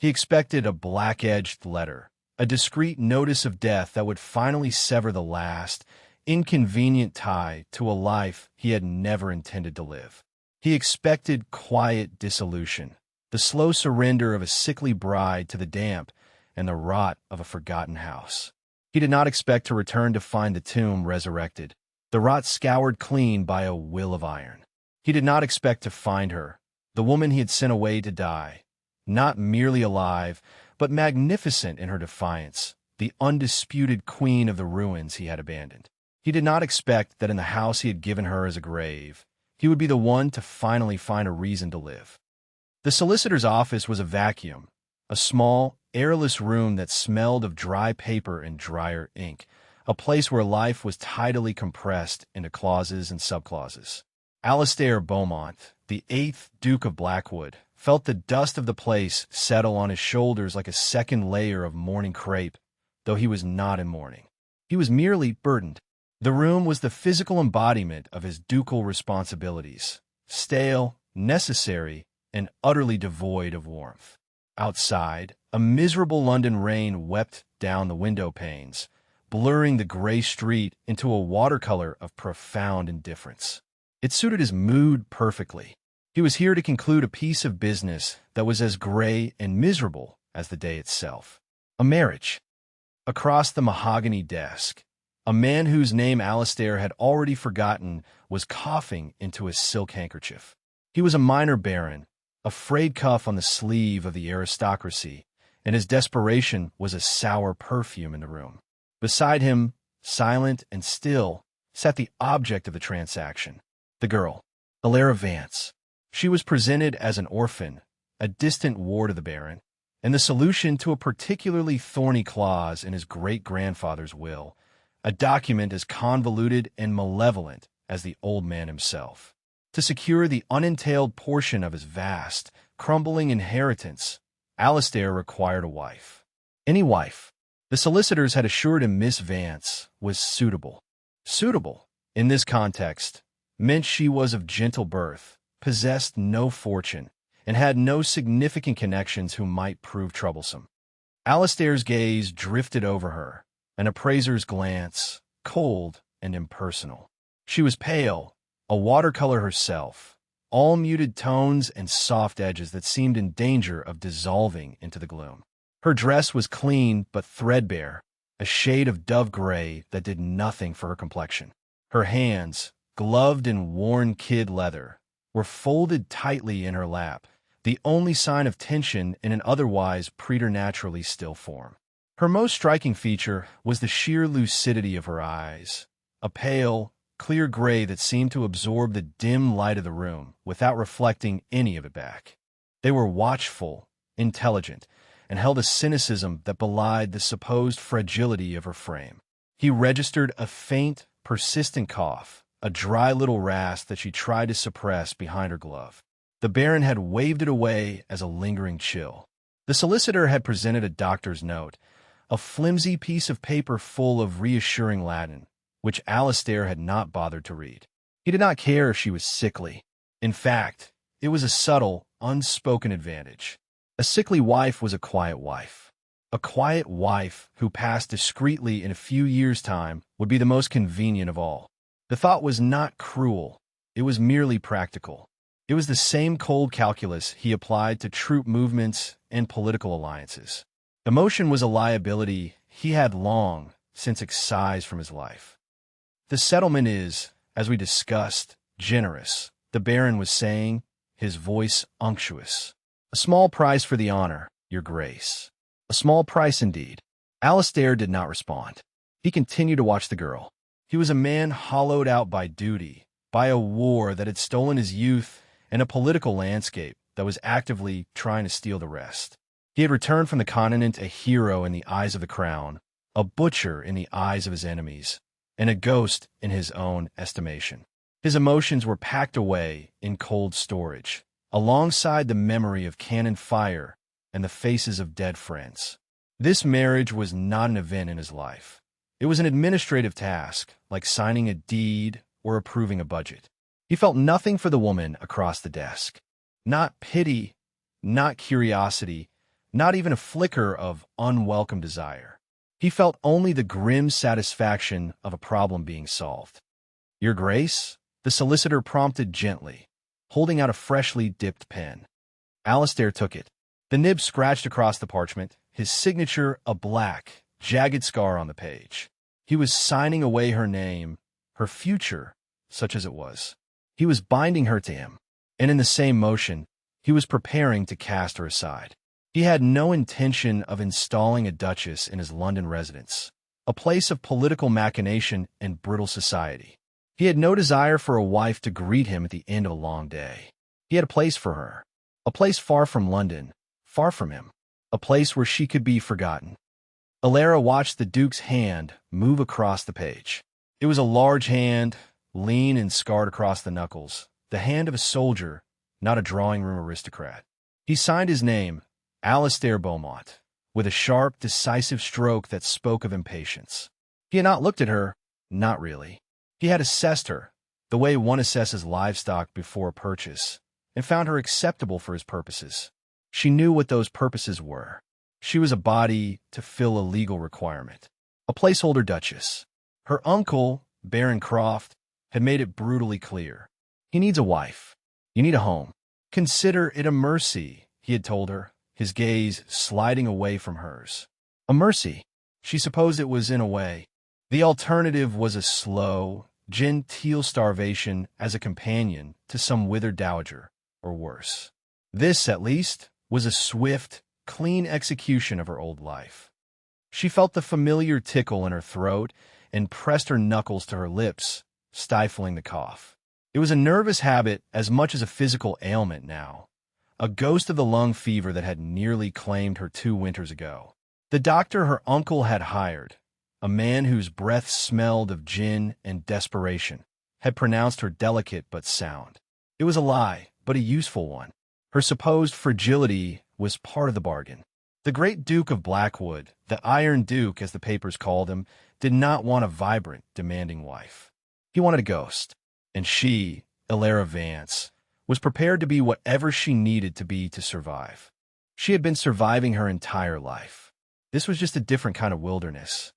He expected a black-edged letter, a discreet notice of death that would finally sever the last, inconvenient tie to a life he had never intended to live. He expected quiet dissolution, the slow surrender of a sickly bride to the damp and the rot of a forgotten house. He did not expect to return to find the tomb resurrected, the rot scoured clean by a will of iron. He did not expect to find her, the woman he had sent away to die, not merely alive, but magnificent in her defiance, the undisputed queen of the ruins he had abandoned. He did not expect that in the house he had given her as a grave, he would be the one to finally find a reason to live. The solicitor's office was a vacuum, a small, airless room that smelled of dry paper and drier ink, a place where life was tidily compressed into clauses and subclauses. Alastair Beaumont, the 8th Duke of Blackwood, felt the dust of the place settle on his shoulders like a second layer of mourning crepe, though he was not in mourning. He was merely burdened. The room was the physical embodiment of his ducal responsibilities, stale, necessary, and utterly devoid of warmth. Outside, a miserable London rain wept down the window panes, blurring the gray street into a watercolor of profound indifference. It suited his mood perfectly. He was here to conclude a piece of business that was as gray and miserable as the day itself. A marriage. Across the mahogany desk, a man whose name Alastair had already forgotten was coughing into his silk handkerchief. He was a minor baron, a frayed cuff on the sleeve of the aristocracy, and his desperation was a sour perfume in the room. Beside him, silent and still, sat the object of the transaction, the girl, Alara Vance. She was presented as an orphan, a distant ward of the baron, and the solution to a particularly thorny clause in his great-grandfather's will, a document as convoluted and malevolent as the old man himself. To secure the unentailed portion of his vast, crumbling inheritance, Alastair required a wife. Any wife. The solicitors had assured him Miss Vance was suitable. Suitable, in this context, meant she was of gentle birth, possessed no fortune, and had no significant connections who might prove troublesome. Alastair's gaze drifted over her, an appraiser's glance, cold and impersonal. She was pale, a watercolor herself, all muted tones and soft edges that seemed in danger of dissolving into the gloom. Her dress was clean but threadbare, a shade of dove gray that did nothing for her complexion. Her hands, gloved in worn kid leather, were folded tightly in her lap, the only sign of tension in an otherwise preternaturally still form. Her most striking feature was the sheer lucidity of her eyes, a pale, clear gray that seemed to absorb the dim light of the room without reflecting any of it back. They were watchful, intelligent, and held a cynicism that belied the supposed fragility of her frame. He registered a faint, persistent cough, a dry little rasp that she tried to suppress behind her glove. The baron had waved it away as a lingering chill. The solicitor had presented a doctor's note, a flimsy piece of paper full of reassuring Latin, which Alastair had not bothered to read. He did not care if she was sickly. In fact, it was a subtle, unspoken advantage. A sickly wife was a quiet wife. A quiet wife who passed discreetly in a few years' time would be the most convenient of all. The thought was not cruel. It was merely practical. It was the same cold calculus he applied to troop movements and political alliances. Emotion was a liability he had long since excised from his life. The settlement is, as we discussed, generous, the baron was saying, his voice unctuous. A small price for the honor, your grace. A small price indeed. Alastair did not respond. He continued to watch the girl. He was a man hollowed out by duty, by a war that had stolen his youth and a political landscape that was actively trying to steal the rest. He had returned from the continent a hero in the eyes of the crown, a butcher in the eyes of his enemies, and a ghost in his own estimation. His emotions were packed away in cold storage, alongside the memory of cannon fire and the faces of dead friends. This marriage was not an event in his life. It was an administrative task, like signing a deed or approving a budget. He felt nothing for the woman across the desk. Not pity, not curiosity, not even a flicker of unwelcome desire. He felt only the grim satisfaction of a problem being solved. "Your Grace?" the solicitor prompted gently, holding out a freshly dipped pen. Alistair took it. The nib scratched across the parchment, his signature a black, jagged scar on the page. He was signing away her name, her future, such as it was. He was binding her to him, and in the same motion, he was preparing to cast her aside. He had no intention of installing a duchess in his London residence, a place of political machination and brutal society. He had no desire for a wife to greet him at the end of a long day. He had a place for her, a place far from London, far from him, a place where she could be forgotten. Alara watched the Duke's hand move across the page. It was a large hand, lean and scarred across the knuckles, the hand of a soldier, not a drawing-room aristocrat. He signed his name, Alistair Beaumont, with a sharp, decisive stroke that spoke of impatience. He had not looked at her, not really. He had assessed her, the way one assesses livestock before a purchase, and found her acceptable for his purposes. She knew what those purposes were. She was a body to fill a legal requirement, a placeholder duchess. Her uncle, Baron Croft, had made it brutally clear. He needs a wife. You need a home. Consider it a mercy, he had told her, his gaze sliding away from hers. A mercy. She supposed it was in a way. The alternative was a slow, genteel starvation as a companion to some withered dowager, or worse. This, at least, was a swift, clean execution of her old life. She felt the familiar tickle in her throat and pressed her knuckles to her lips, stifling the cough. It was a nervous habit as much as a physical ailment now, a ghost of the lung fever that had nearly claimed her 2 winters ago. The doctor her uncle had hired, a man whose breath smelled of gin and desperation, had pronounced her delicate but sound. It was a lie, but a useful one. Her supposed fragility was part of the bargain. The great Duke of Blackwood, the Iron Duke as the papers called him, did not want a vibrant, demanding wife. He wanted a ghost, and she, Alara Vance, was prepared to be whatever she needed to be to survive. She had been surviving her entire life. This was just a different kind of wilderness.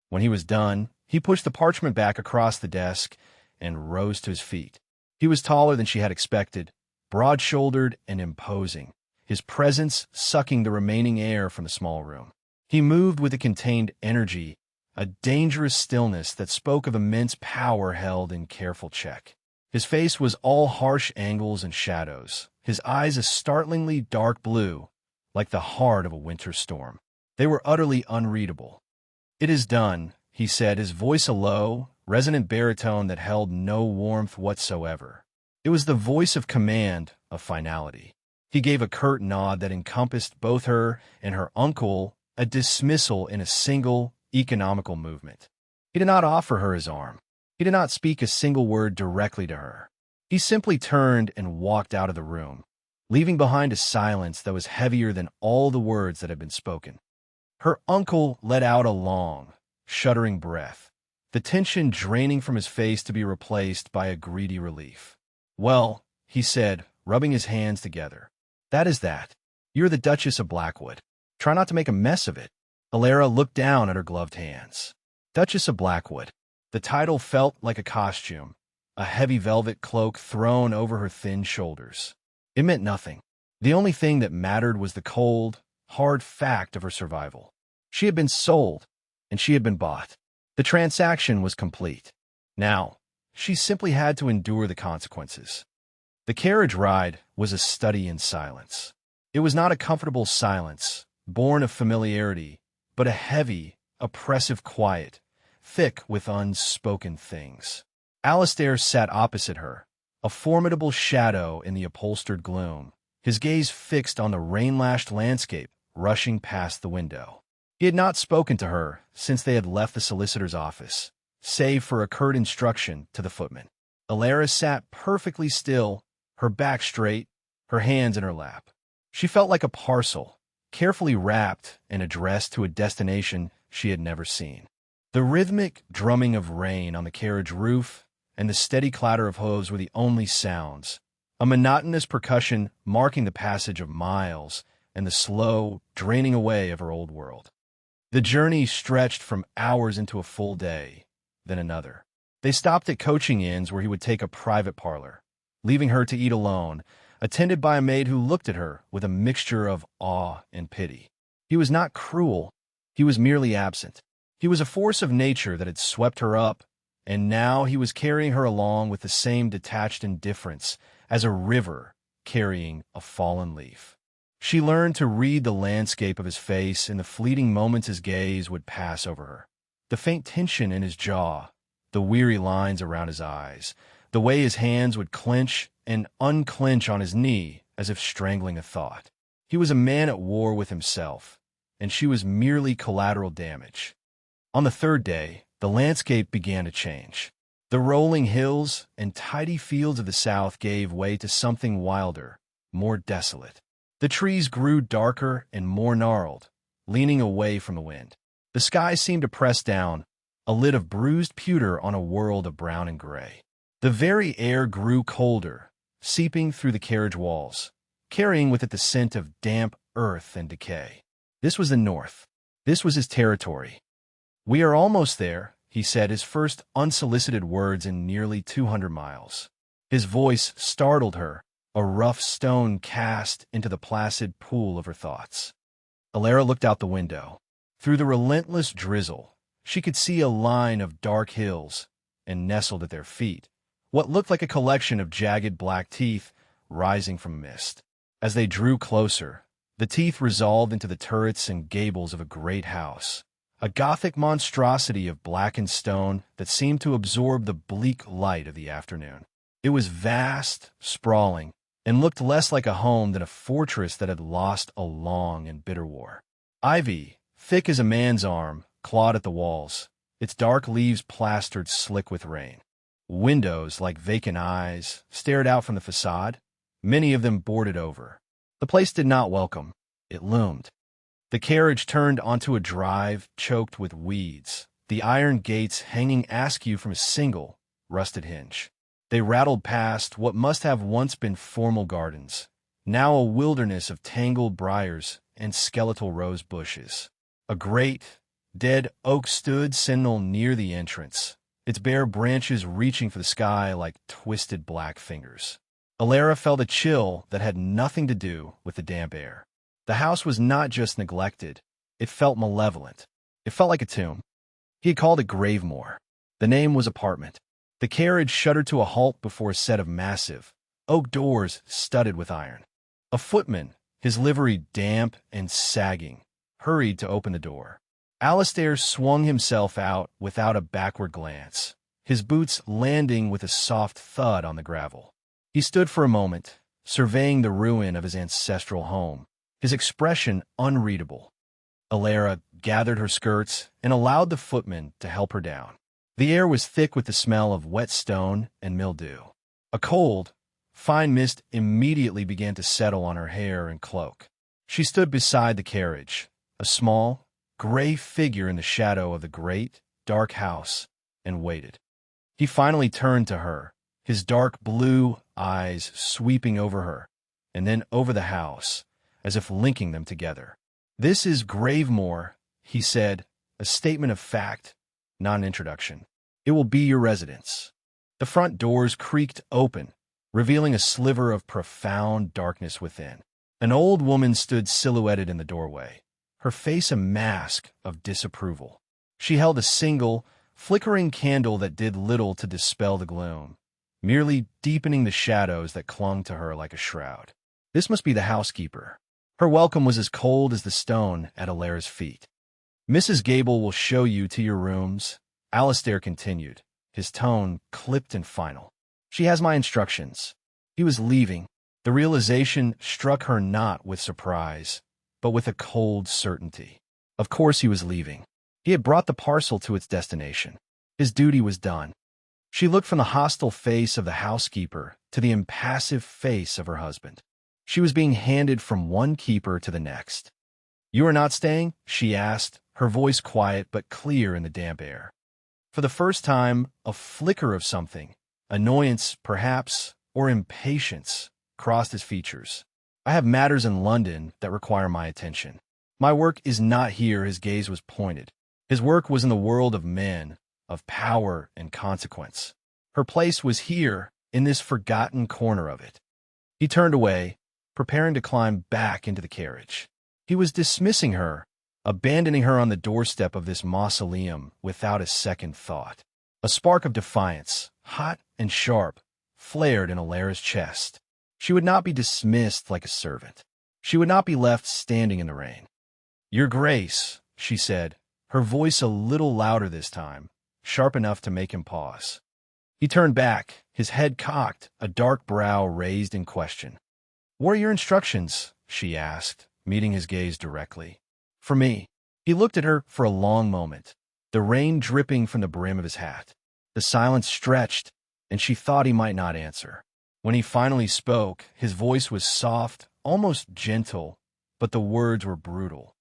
When he was done, he pushed the parchment back across the desk and rose to his feet. He was taller than she had expected, broad-shouldered and imposing, his presence sucking the remaining air from the small room. He moved with a contained energy, a dangerous stillness that spoke of immense power held in careful check. His face was all harsh angles and shadows, his eyes a startlingly dark blue, like the heart of a winter storm. They were utterly unreadable. "It is done," he said, his voice a low, resonant baritone that held no warmth whatsoever. It was the voice of command, of finality. He gave a curt nod that encompassed both her and her uncle, a dismissal in a single, economical movement. He did not offer her his arm. He did not speak a single word directly to her. He simply turned and walked out of the room, leaving behind a silence that was heavier than all the words that had been spoken. Her uncle let out a long, shuddering breath, the tension draining from his face to be replaced by a greedy relief. "Well," he said, rubbing his hands together, "that is that. You're the Duchess of Blackwood. Try not to make a mess of it." Alara looked down at her gloved hands. Duchess of Blackwood. The title felt like a costume, a heavy velvet cloak thrown over her thin shoulders. It meant nothing. The only thing that mattered was the cold, hard fact of her survival. She had been sold, and she had been bought. The transaction was complete. Now, she simply had to endure the consequences. The carriage ride was a study in silence. It was not a comfortable silence, born of familiarity, but a heavy, oppressive quiet, thick with unspoken things. Alistair sat opposite her, a formidable shadow in the upholstered gloom, his gaze fixed on the rain-lashed landscape rushing past the window. He had not spoken to her since they had left the solicitor's office, save for a curt instruction to the footman. Alara sat perfectly still, her back straight, her hands in her lap. She felt like a parcel, carefully wrapped and addressed to a destination she had never seen. The rhythmic drumming of rain on the carriage roof and the steady clatter of hooves were the only sounds, a monotonous percussion marking the passage of miles, and the slow draining away of her old world. The journey stretched from hours into a full day, then another. They stopped at coaching inns where he would take a private parlor, leaving her to eat alone, attended by a maid who looked at her with a mixture of awe and pity. He was not cruel, he was merely absent. He was a force of nature that had swept her up, and now he was carrying her along with the same detached indifference as a river carrying a fallen leaf. She learned to read the landscape of his face in the fleeting moments his gaze would pass over her. The faint tension in his jaw, the weary lines around his eyes, the way his hands would clench and unclench on his knee as if strangling a thought. He was a man at war with himself, and she was merely collateral damage. On the third day, the landscape began to change. The rolling hills and tidy fields of the south gave way to something wilder, more desolate. The trees grew darker and more gnarled, leaning away from the wind. The sky seemed to press down, a lid of bruised pewter on a world of brown and gray. The very air grew colder, seeping through the carriage walls, carrying with it the scent of damp earth and decay. This was the north. This was his territory. "We are almost there," he said, his first unsolicited words in nearly 200 miles. His voice startled her, a rough stone cast into the placid pool of her thoughts. Alara looked out the window. Through the relentless drizzle, she could see a line of dark hills, and nestled at their feet, what looked like a collection of jagged black teeth rising from mist. As they drew closer, the teeth resolved into the turrets and gables of a great house, a Gothic monstrosity of blackened stone that seemed to absorb the bleak light of the afternoon. It was vast, sprawling, and looked less like a home than a fortress that had lost a long and bitter war. Ivy, thick as a man's arm, clawed at the walls, its dark leaves plastered slick with rain. Windows, like vacant eyes, stared out from the facade, many of them boarded over. The place did not welcome. It loomed. The carriage turned onto a drive choked with weeds, the iron gates hanging askew from a single, rusted hinge. They rattled past what must have once been formal gardens, now a wilderness of tangled briars and skeletal rose bushes. A great, dead oak stood sentinel near the entrance, its bare branches reaching for the sky like twisted black fingers. Alara felt a chill that had nothing to do with the damp air. The house was not just neglected, it felt malevolent. It felt like a tomb. He had called it Gravemore. The name was apartment. The carriage shuddered to a halt before a set of massive, oak doors studded with iron. A footman, his livery damp and sagging, hurried to open the door. Alistair swung himself out without a backward glance, his boots landing with a soft thud on the gravel. He stood for a moment, surveying the ruin of his ancestral home, his expression unreadable. Alara gathered her skirts and allowed the footman to help her down. The air was thick with the smell of wet stone and mildew. A cold, fine mist immediately began to settle on her hair and cloak. She stood beside the carriage, a small, gray figure in the shadow of the great, dark house, and waited. He finally turned to her, his dark blue eyes sweeping over her, and then over the house, as if linking them together. "This is Gravemore," he said, a statement of fact, not an introduction. "It will be your residence." The front doors creaked open, revealing a sliver of profound darkness within. An old woman stood silhouetted in the doorway, her face a mask of disapproval. She held a single, flickering candle that did little to dispel the gloom, merely deepening the shadows that clung to her like a shroud. This must be the housekeeper. Her welcome was as cold as the stone at Alara's feet. "Mrs. Gable will show you to your rooms," Alistair continued, his tone clipped and final. "She has my instructions." He was leaving. The realization struck her not with surprise, but with a cold certainty. Of course he was leaving. He had brought the parcel to its destination. His duty was done. She looked from the hostile face of the housekeeper to the impassive face of her husband. She was being handed from one keeper to the next. "You are not staying?" she asked, her voice quiet but clear in the damp air. For the first time, a flicker of something, annoyance perhaps, or impatience, crossed his features. I have matters in London that require my attention. My work is not here." His gaze was pointed. His work was in the world of men, of power and consequence. Her place was here, in this forgotten corner of it. He turned away, preparing to climb back into the carriage. He was dismissing her, abandoning her on the doorstep of this mausoleum without a second thought. A spark of defiance, hot and sharp, flared in Alara's chest. She would not be dismissed like a servant. She would not be left standing in the rain. "Your Grace," she said, her voice a little louder this time, sharp enough to make him pause. He turned back, his head cocked, a dark brow raised in question. "What are your instructions?" she asked, meeting his gaze directly. "For me." He looked at her for a long moment, the rain dripping from the brim of his hat. The silence stretched, and she thought he might not answer. When he finally spoke, his voice was soft, almost gentle, but the words were brutal.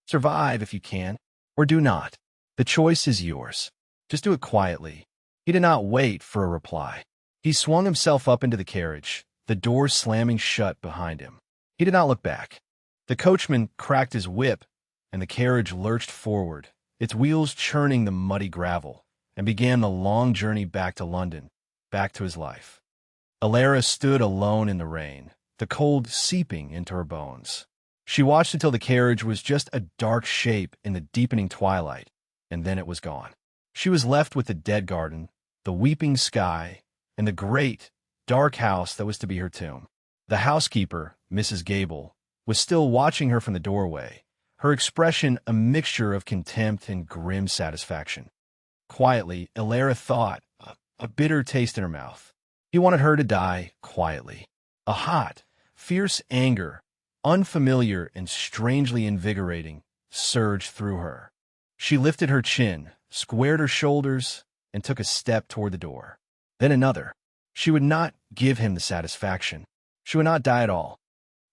"Survive if you can, or do not. The choice is yours. Just do it quietly." He did not wait for a reply. He swung himself up into the carriage, the door slamming shut behind him. He did not look back. The coachman cracked his whip, and the carriage lurched forward, its wheels churning the muddy gravel, and began the long journey back to London, back to his life. Alara stood alone in the rain, the cold seeping into her bones. She watched until the carriage was just a dark shape in the deepening twilight, and then it was gone. She was left with the dead garden, the weeping sky, and the great, dark house that was to be her tomb. The housekeeper, Mrs. Gable, was still watching her from the doorway, her expression a mixture of contempt and grim satisfaction. Quietly, Alara thought, a bitter taste in her mouth. He wanted her to die quietly. A hot, fierce anger, unfamiliar and strangely invigorating, surged through her. She lifted her chin, squared her shoulders, and took a step toward the door. Then another. She would not give him the satisfaction. She would not die at all.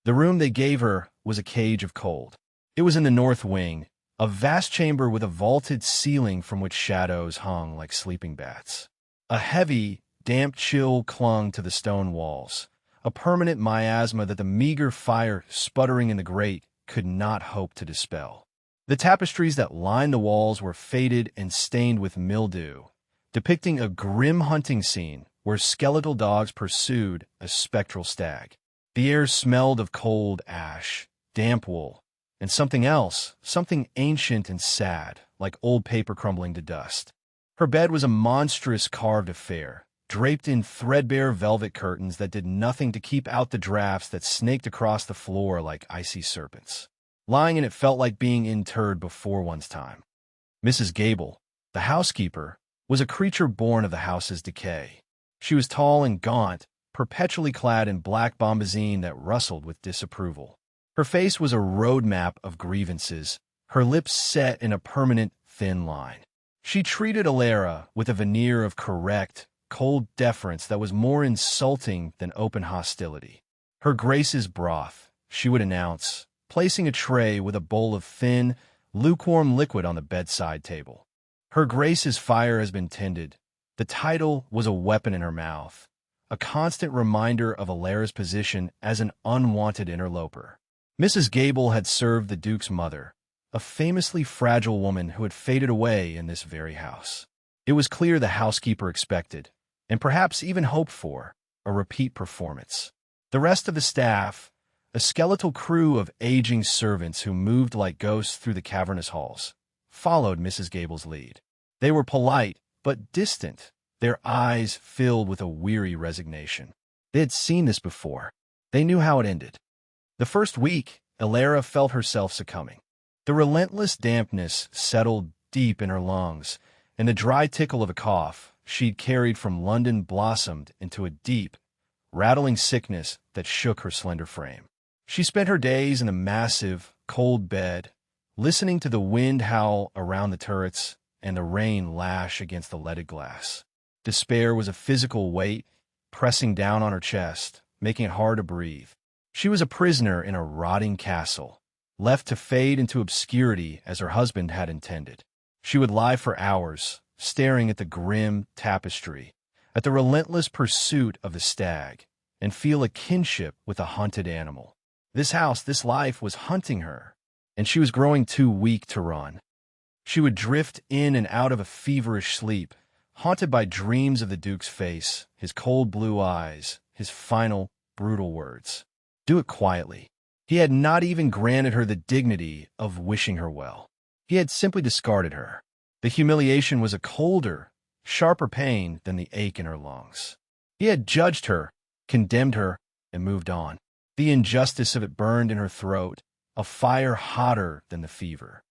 The room they gave her was a cage of cold. It was in the north wing, a vast chamber with a vaulted ceiling from which shadows hung like sleeping bats. A heavy, damp chill clung to the stone walls, a permanent miasma that the meager fire sputtering in the grate could not hope to dispel. The tapestries that lined the walls were faded and stained with mildew, depicting a grim hunting scene where skeletal dogs pursued a spectral stag. The air smelled of cold ash, damp wool, and something else, something ancient and sad, like old paper crumbling to dust. Her bed was a monstrous carved affair, draped in threadbare velvet curtains that did nothing to keep out the drafts that snaked across the floor like icy serpents. Lying in it felt like being interred before one's time. Mrs. Gable, the housekeeper, was a creature born of the house's decay. She was tall and gaunt, perpetually clad in black bombazine that rustled with disapproval. Her face was a road map of grievances, her lips set in a permanent, thin line. She treated Alara with a veneer of correct, cold deference that was more insulting than open hostility. "Her Grace's broth," she would announce, placing a tray with a bowl of thin, lukewarm liquid on the bedside table. "Her Grace's fire has been tended." The title was a weapon in her mouth, a constant reminder of Alara's position as an unwanted interloper. Mrs. Gable had served the Duke's mother, a famously fragile woman who had faded away in this very house. It was clear the housekeeper expected, and perhaps even hoped for, a repeat performance. The rest of the staff, a skeletal crew of aging servants who moved like ghosts through the cavernous halls, followed Mrs. Gable's lead. They were polite, but distant, their eyes filled with a weary resignation. They had seen this before. They knew how it ended. The first week, Alara felt herself succumbing. The relentless dampness settled deep in her lungs, and the dry tickle of a cough she'd carried from London blossomed into a deep, rattling sickness that shook her slender frame. She spent her days in the massive, cold bed, listening to the wind howl around the turrets and the rain lash against the leaded glass. Despair was a physical weight, pressing down on her chest, making it hard to breathe. She was a prisoner in a rotting castle, left to fade into obscurity as her husband had intended. She would lie for hours, staring at the grim tapestry, at the relentless pursuit of the stag, and feel a kinship with a hunted animal. This house, this life was hunting her, and she was growing too weak to run. She would drift in and out of a feverish sleep, haunted by dreams of the Duke's face, his cold blue eyes, his final, brutal words. Do it quietly. He had not even granted her the dignity of wishing her well. He had simply discarded her. The humiliation was a colder, sharper pain than the ache in her lungs. He had judged her, condemned her, and moved on. The injustice of it burned in her throat, a fire hotter than the fever.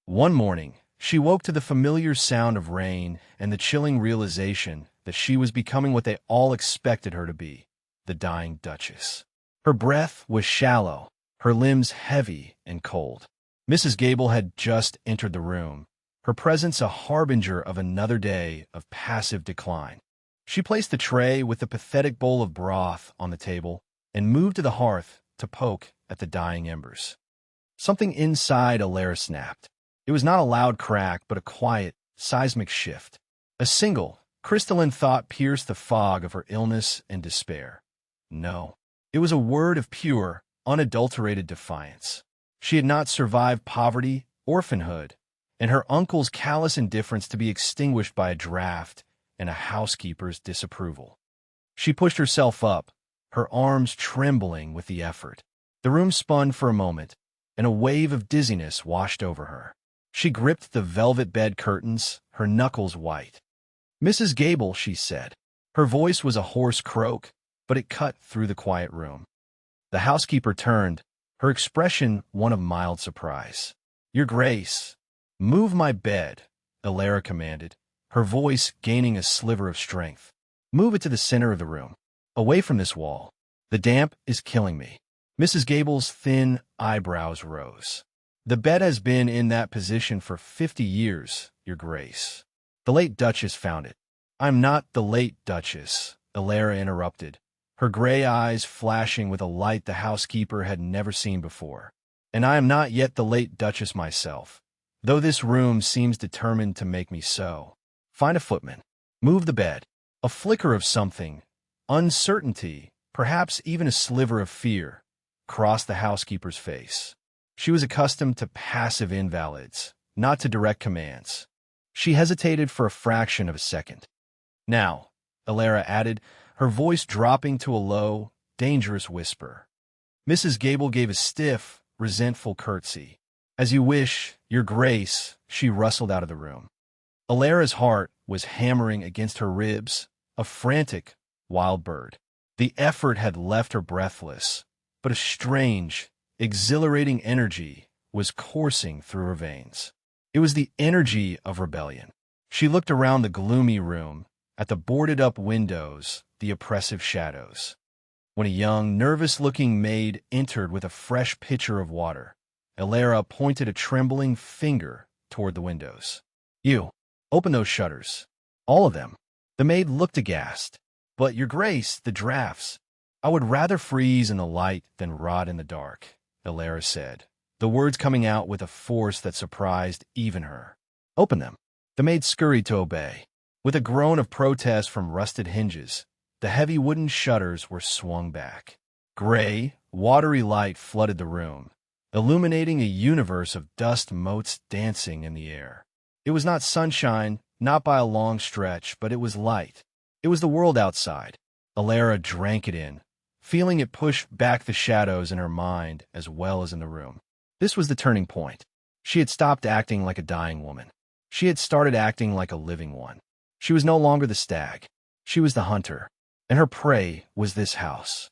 One morning, she woke to the familiar sound of rain and the chilling realization that she was becoming what they all expected her to be, the dying Duchess. Her breath was shallow, her limbs heavy and cold. Mrs. Gable had just entered the room, her presence a harbinger of another day of passive decline. She placed the tray with the pathetic bowl of broth on the table and moved to the hearth to poke at the dying embers. Something inside Alara snapped. It was not a loud crack, but a quiet, seismic shift. A single, crystalline thought pierced the fog of her illness and despair. No. It was a word of pure, unadulterated defiance. She had not survived poverty, orphanhood, and her uncle's callous indifference to be extinguished by a draft and a housekeeper's disapproval. She pushed herself up, her arms trembling with the effort. The room spun for a moment, and a wave of dizziness washed over her. She gripped the velvet bed curtains, her knuckles white. "Mrs. Gable," she said. Her voice was a hoarse croak, but it cut through the quiet room. The housekeeper turned, her expression one of mild surprise. "Your Grace." "Move my bed," Alara commanded, her voice gaining a sliver of strength. "Move it to the center of the room, away from this wall. The damp is killing me." Mrs. Gable's thin eyebrows rose. "The bed has been in that position for 50 years, Your Grace. The late Duchess found it." "I'm not the late Duchess," Alara interrupted, her gray eyes flashing with a light the housekeeper had never seen before. "And I am not yet the late Duchess myself, though this room seems determined to make me so. Find a footman. Move the bed." A flicker of something, uncertainty, perhaps even a sliver of fear, crossed the housekeeper's face. She was accustomed to passive invalids, not to direct commands. She hesitated for a fraction of a second. "Now," Alara added, her voice dropping to a low, dangerous whisper. Mrs. Gable gave a stiff, resentful curtsy. "As you wish, Your Grace," she rustled out of the room. Alara's heart was hammering against her ribs, a frantic, wild bird. The effort had left her breathless, but a strange, exhilarating energy was coursing through her veins. It was the energy of rebellion. She looked around the gloomy room, at the boarded-up windows, the oppressive shadows. When a young, nervous-looking maid entered with a fresh pitcher of water, Alara pointed a trembling finger toward the windows. "You, open those shutters. All of them." The maid looked aghast. "But, Your Grace, the drafts." "I would rather freeze in the light than rot in the dark," Alara said, the words coming out with a force that surprised even her. "Open them." The maid scurried to obey. With a groan of protest from rusted hinges, the heavy wooden shutters were swung back. Gray, watery light flooded the room, illuminating a universe of dust motes dancing in the air. It was not sunshine, not by a long stretch, but it was light. It was the world outside. Alara drank it in, feeling it push back the shadows in her mind as well as in the room. This was the turning point. She had stopped acting like a dying woman. She had started acting like a living one. She was no longer the stag. She was the hunter, and her prey was this house.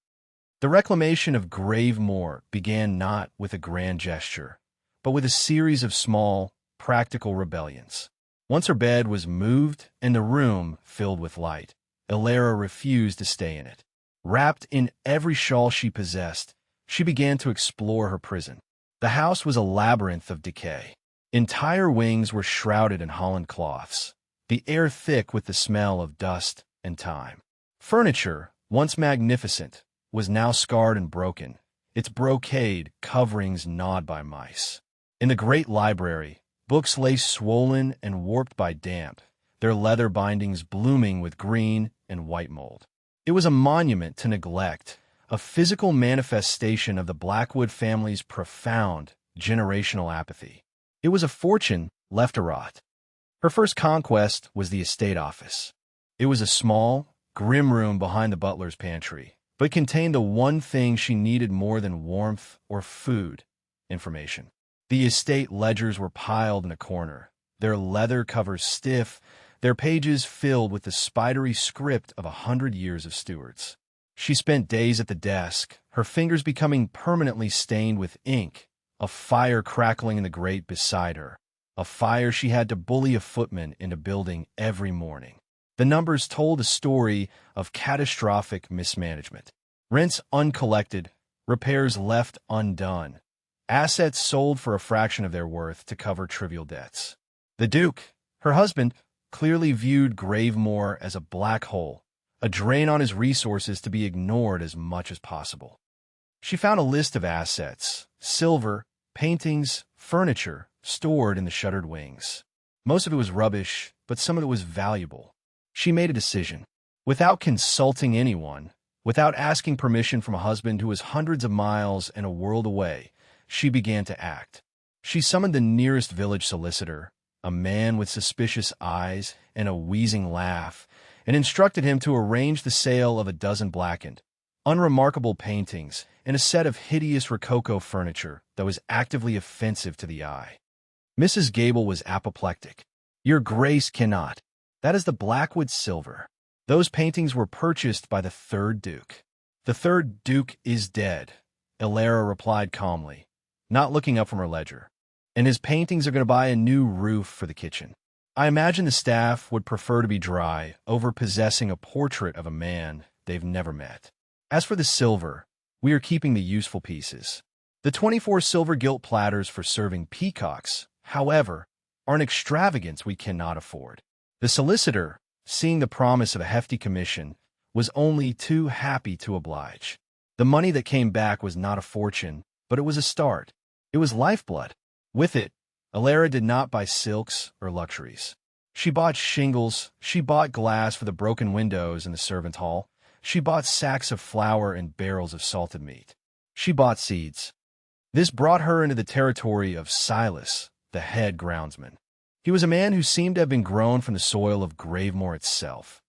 The reclamation of Grave Moor began not with a grand gesture, but with a series of small, practical rebellions. Once her bed was moved and the room filled with light, Alara refused to stay in it. Wrapped in every shawl she possessed, she began to explore her prison. The house was a labyrinth of decay. Entire wings were shrouded in Holland cloths, the air thick with the smell of dust and time. Furniture, once magnificent, was now scarred and broken, its brocade coverings gnawed by mice. In the great library, books lay swollen and warped by damp, their leather bindings blooming with green and white mold. It was a monument to neglect, a physical manifestation of the Blackwood family's profound generational apathy. It was a fortune left to rot. Her first conquest was the estate office. It was a small, grim room behind the butler's pantry, but contained the one thing she needed more than warmth or food: information. The estate ledgers were piled in a corner, their leather covers stiff, their pages filled with the spidery script of 100 years of stewards. She spent days at the desk, her fingers becoming permanently stained with ink, a fire crackling in the grate beside her, a fire she had to bully a footman into building every morning. The numbers told a story of catastrophic mismanagement. Rents uncollected, repairs left undone, assets sold for a fraction of their worth to cover trivial debts. The Duke, her husband, clearly viewed Gravemore as a black hole, a drain on his resources to be ignored as much as possible. She found a list of assets: silver, paintings, furniture, stored in the shuttered wings. Most of it was rubbish, but some of it was valuable. She made a decision. Without consulting anyone, without asking permission from a husband who was hundreds of miles and a world away, she began to act. She summoned the nearest village solicitor, a man with suspicious eyes and a wheezing laugh, and instructed him to arrange the sale of a dozen blackened, unremarkable paintings and a set of hideous Rococo furniture that was actively offensive to the eye. Mrs. Gable was apoplectic. "Your Grace cannot. That is the Blackwood silver. Those paintings were purchased by the third Duke." "The third Duke is dead," Elara replied calmly, not looking up from her ledger. "And his paintings are going to buy a new roof for the kitchen. I imagine the staff would prefer to be dry over possessing a portrait of a man they've never met. As for the silver, we are keeping the useful pieces. The 24 silver gilt platters for serving peacocks, however, are an extravagance we cannot afford." The solicitor, seeing the promise of a hefty commission, was only too happy to oblige. The money that came back was not a fortune, but it was a start. It was lifeblood. With it, Elara did not buy silks or luxuries. She bought shingles, she bought glass for the broken windows in the servant hall, she bought sacks of flour and barrels of salted meat. She bought seeds. This brought her into the territory of Silas, the head groundsman. He was a man who seemed to have been grown from the soil of Gravemore itself,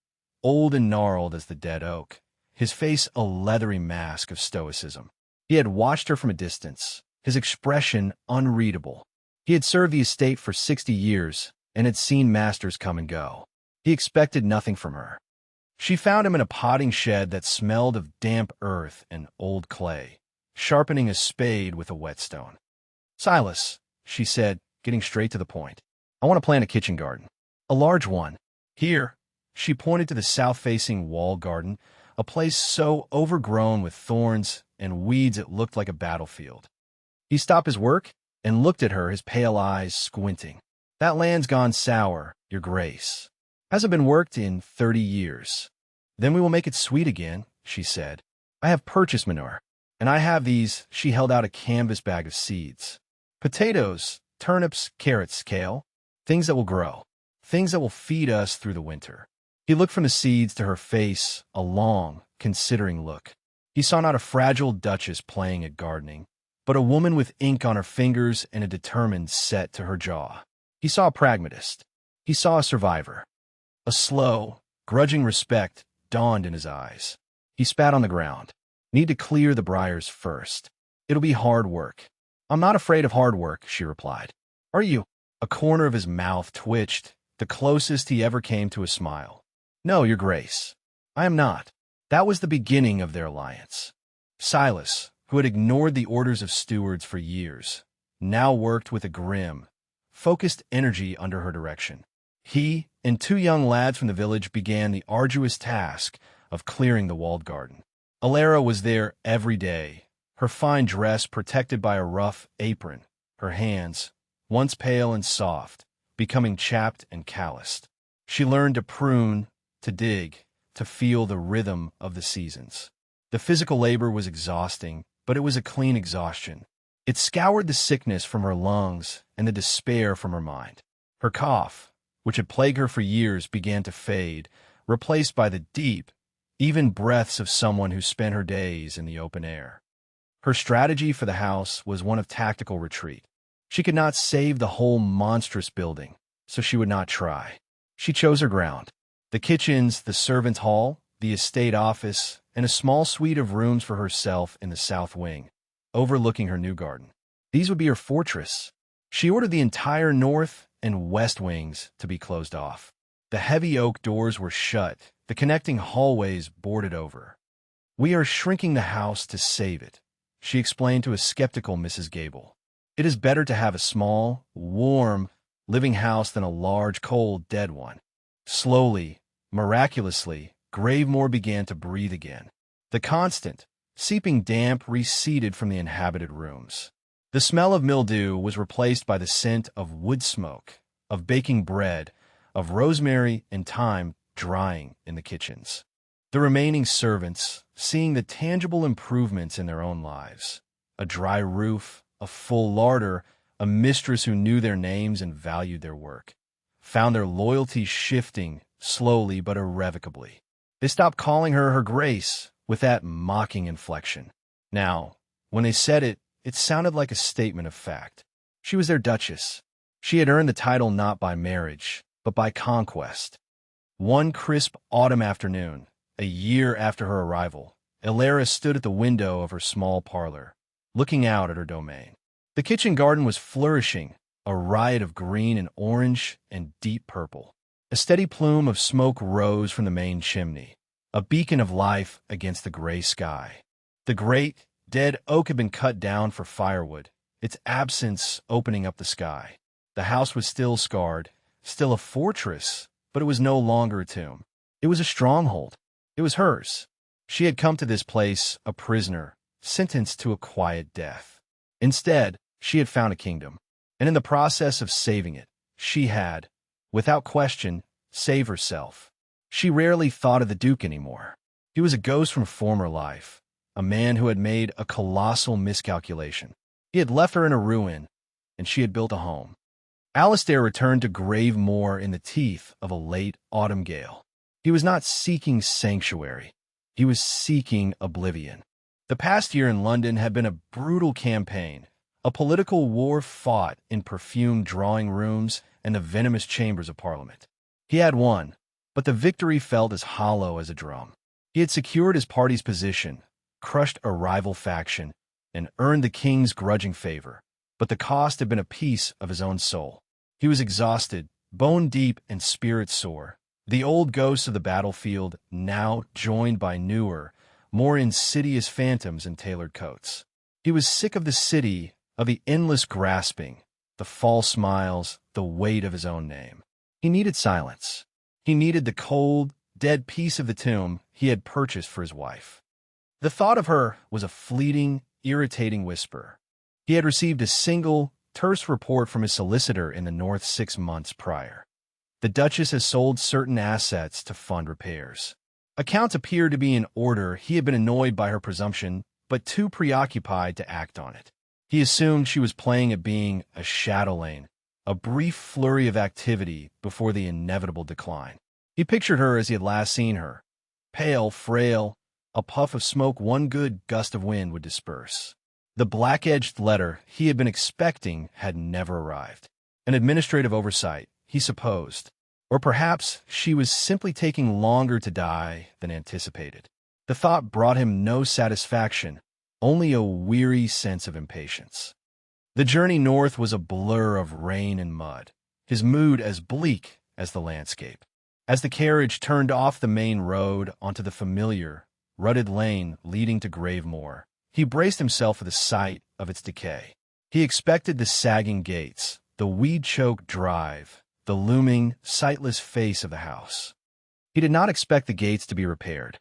old and gnarled as the dead oak, his face a leathery mask of stoicism. He had watched her from a distance, his expression unreadable. He had served the estate for 60 years and had seen masters come and go. He expected nothing from her. She found him in a potting shed that smelled of damp earth and old clay, sharpening a spade with a whetstone. "Silas," she said, getting straight to the point, "I want to plant a kitchen garden. A large one. Here." She pointed to the south-facing wall garden, a place so overgrown with thorns and weeds it looked like a battlefield. He stopped his work and looked at her, his pale eyes squinting. "That land's gone sour, Your Grace. Hasn't been worked in 30 years. Then we will make it sweet again," she said. "I have purchased manure, and I have these." She held out a canvas bag of seeds. "Potatoes, turnips, carrots, kale. Things that will grow. Things that will feed us through the winter." He looked from the seeds to her face, a long, considering look. He saw not a fragile duchess playing at gardening, but a woman with ink on her fingers and a determined set to her jaw. He saw a pragmatist. He saw a survivor. A slow, grudging respect dawned in his eyes. He spat on the ground. "Need to clear the briars first. It'll be hard work." "I'm not afraid of hard work," she replied. "Are you?" A corner of his mouth twitched, the closest he ever came to a smile. "No, Your Grace, I am not." That was the beginning of their alliance. Silas, who had ignored the orders of stewards for years, now worked with a grim, focused energy under her direction. He and 2 young lads from the village began the arduous task of clearing the walled garden. Elara was there every day, her fine dress protected by a rough apron, her hands, once pale and soft, becoming chapped and calloused. She learned to prune, to dig, to feel the rhythm of the seasons. The physical labor was exhausting, but it was a clean exhaustion. It scoured the sickness from her lungs and the despair from her mind. Her cough, which had plagued her for years, began to fade, replaced by the deep, even breaths of someone who spent her days in the open air. Her strategy for the house was one of tactical retreat. She could not save the whole monstrous building, so she would not try. She chose her ground. The kitchens, the servants' hall, the estate office, and a small suite of rooms for herself in the south wing, overlooking her new garden. These would be her fortress. She ordered the entire north and west wings to be closed off. The heavy oak doors were shut, the connecting hallways boarded over. "We are shrinking the house to save it," she explained to a skeptical Mrs. Gable. "It is better to have a small, warm, living house than a large, cold, dead one." Slowly, miraculously, Gravemore began to breathe again. The constant, seeping damp receded from the inhabited rooms. The smell of mildew was replaced by the scent of wood smoke, of baking bread, of rosemary and thyme drying in the kitchens. The remaining servants, seeing the tangible improvements in their own lives, a dry roof, a full larder, a mistress who knew their names and valued their work, found their loyalty shifting slowly but irrevocably. They stopped calling her Her Grace with that mocking inflection. Now, when they said it, it sounded like a statement of fact. She was their duchess. She had earned the title not by marriage, but by conquest. One crisp autumn afternoon, a year after her arrival, Elara stood at the window of her small parlor, looking out at her domain. The kitchen garden was flourishing, a riot of green and orange and deep purple. A steady plume of smoke rose from the main chimney, a beacon of life against the gray sky. The great, dead oak had been cut down for firewood, its absence opening up the sky. The house was still scarred, still a fortress, but it was no longer a tomb. It was a stronghold. It was hers. She had come to this place a prisoner, sentenced to a quiet death. Instead, she had found a kingdom, and in the process of saving it, she had, without question, saved herself. She rarely thought of the Duke anymore. He was a ghost from former life, a man who had made a colossal miscalculation. He had left her in a ruin, and she had built a home. Alistair returned to Gravemore in the teeth of a late autumn gale. He was not seeking sanctuary. He was seeking oblivion. The past year in London had been a brutal campaign, a political war fought in perfumed drawing rooms and the venomous chambers of Parliament. He had won, but the victory felt as hollow as a drum. He had secured his party's position, crushed a rival faction, and earned the king's grudging favor, but the cost had been a piece of his own soul. He was exhausted, bone deep and spirit sore, the old ghosts of the battlefield now joined by newer, more insidious phantoms in tailored coats. He was sick of the city, of the endless grasping, the false smiles, the weight of his own name. He needed silence. He needed the cold, dead peace of the tomb he had purchased for his wife. The thought of her was a fleeting, irritating whisper. He had received a single, terse report from his solicitor in the north 6 months prior. The Duchess has sold certain assets to fund repairs. Accounts appeared to be in order. He had been annoyed by her presumption, but too preoccupied to act on it. He assumed she was playing at being a chatelaine, a brief flurry of activity before the inevitable decline. He pictured her as he had last seen her, pale, frail, a puff of smoke one good gust of wind would disperse. The black-edged letter he had been expecting had never arrived. An administrative oversight, he supposed. Or perhaps she was simply taking longer to die than anticipated. The thought brought him no satisfaction, only a weary sense of impatience. The journey north was a blur of rain and mud, his mood as bleak as the landscape. As the carriage turned off the main road onto the familiar, rutted lane leading to Gravemore, he braced himself for the sight of its decay. He expected the sagging gates, the weed-choked drive, the looming, sightless face of the house. He did not expect the gates to be repaired.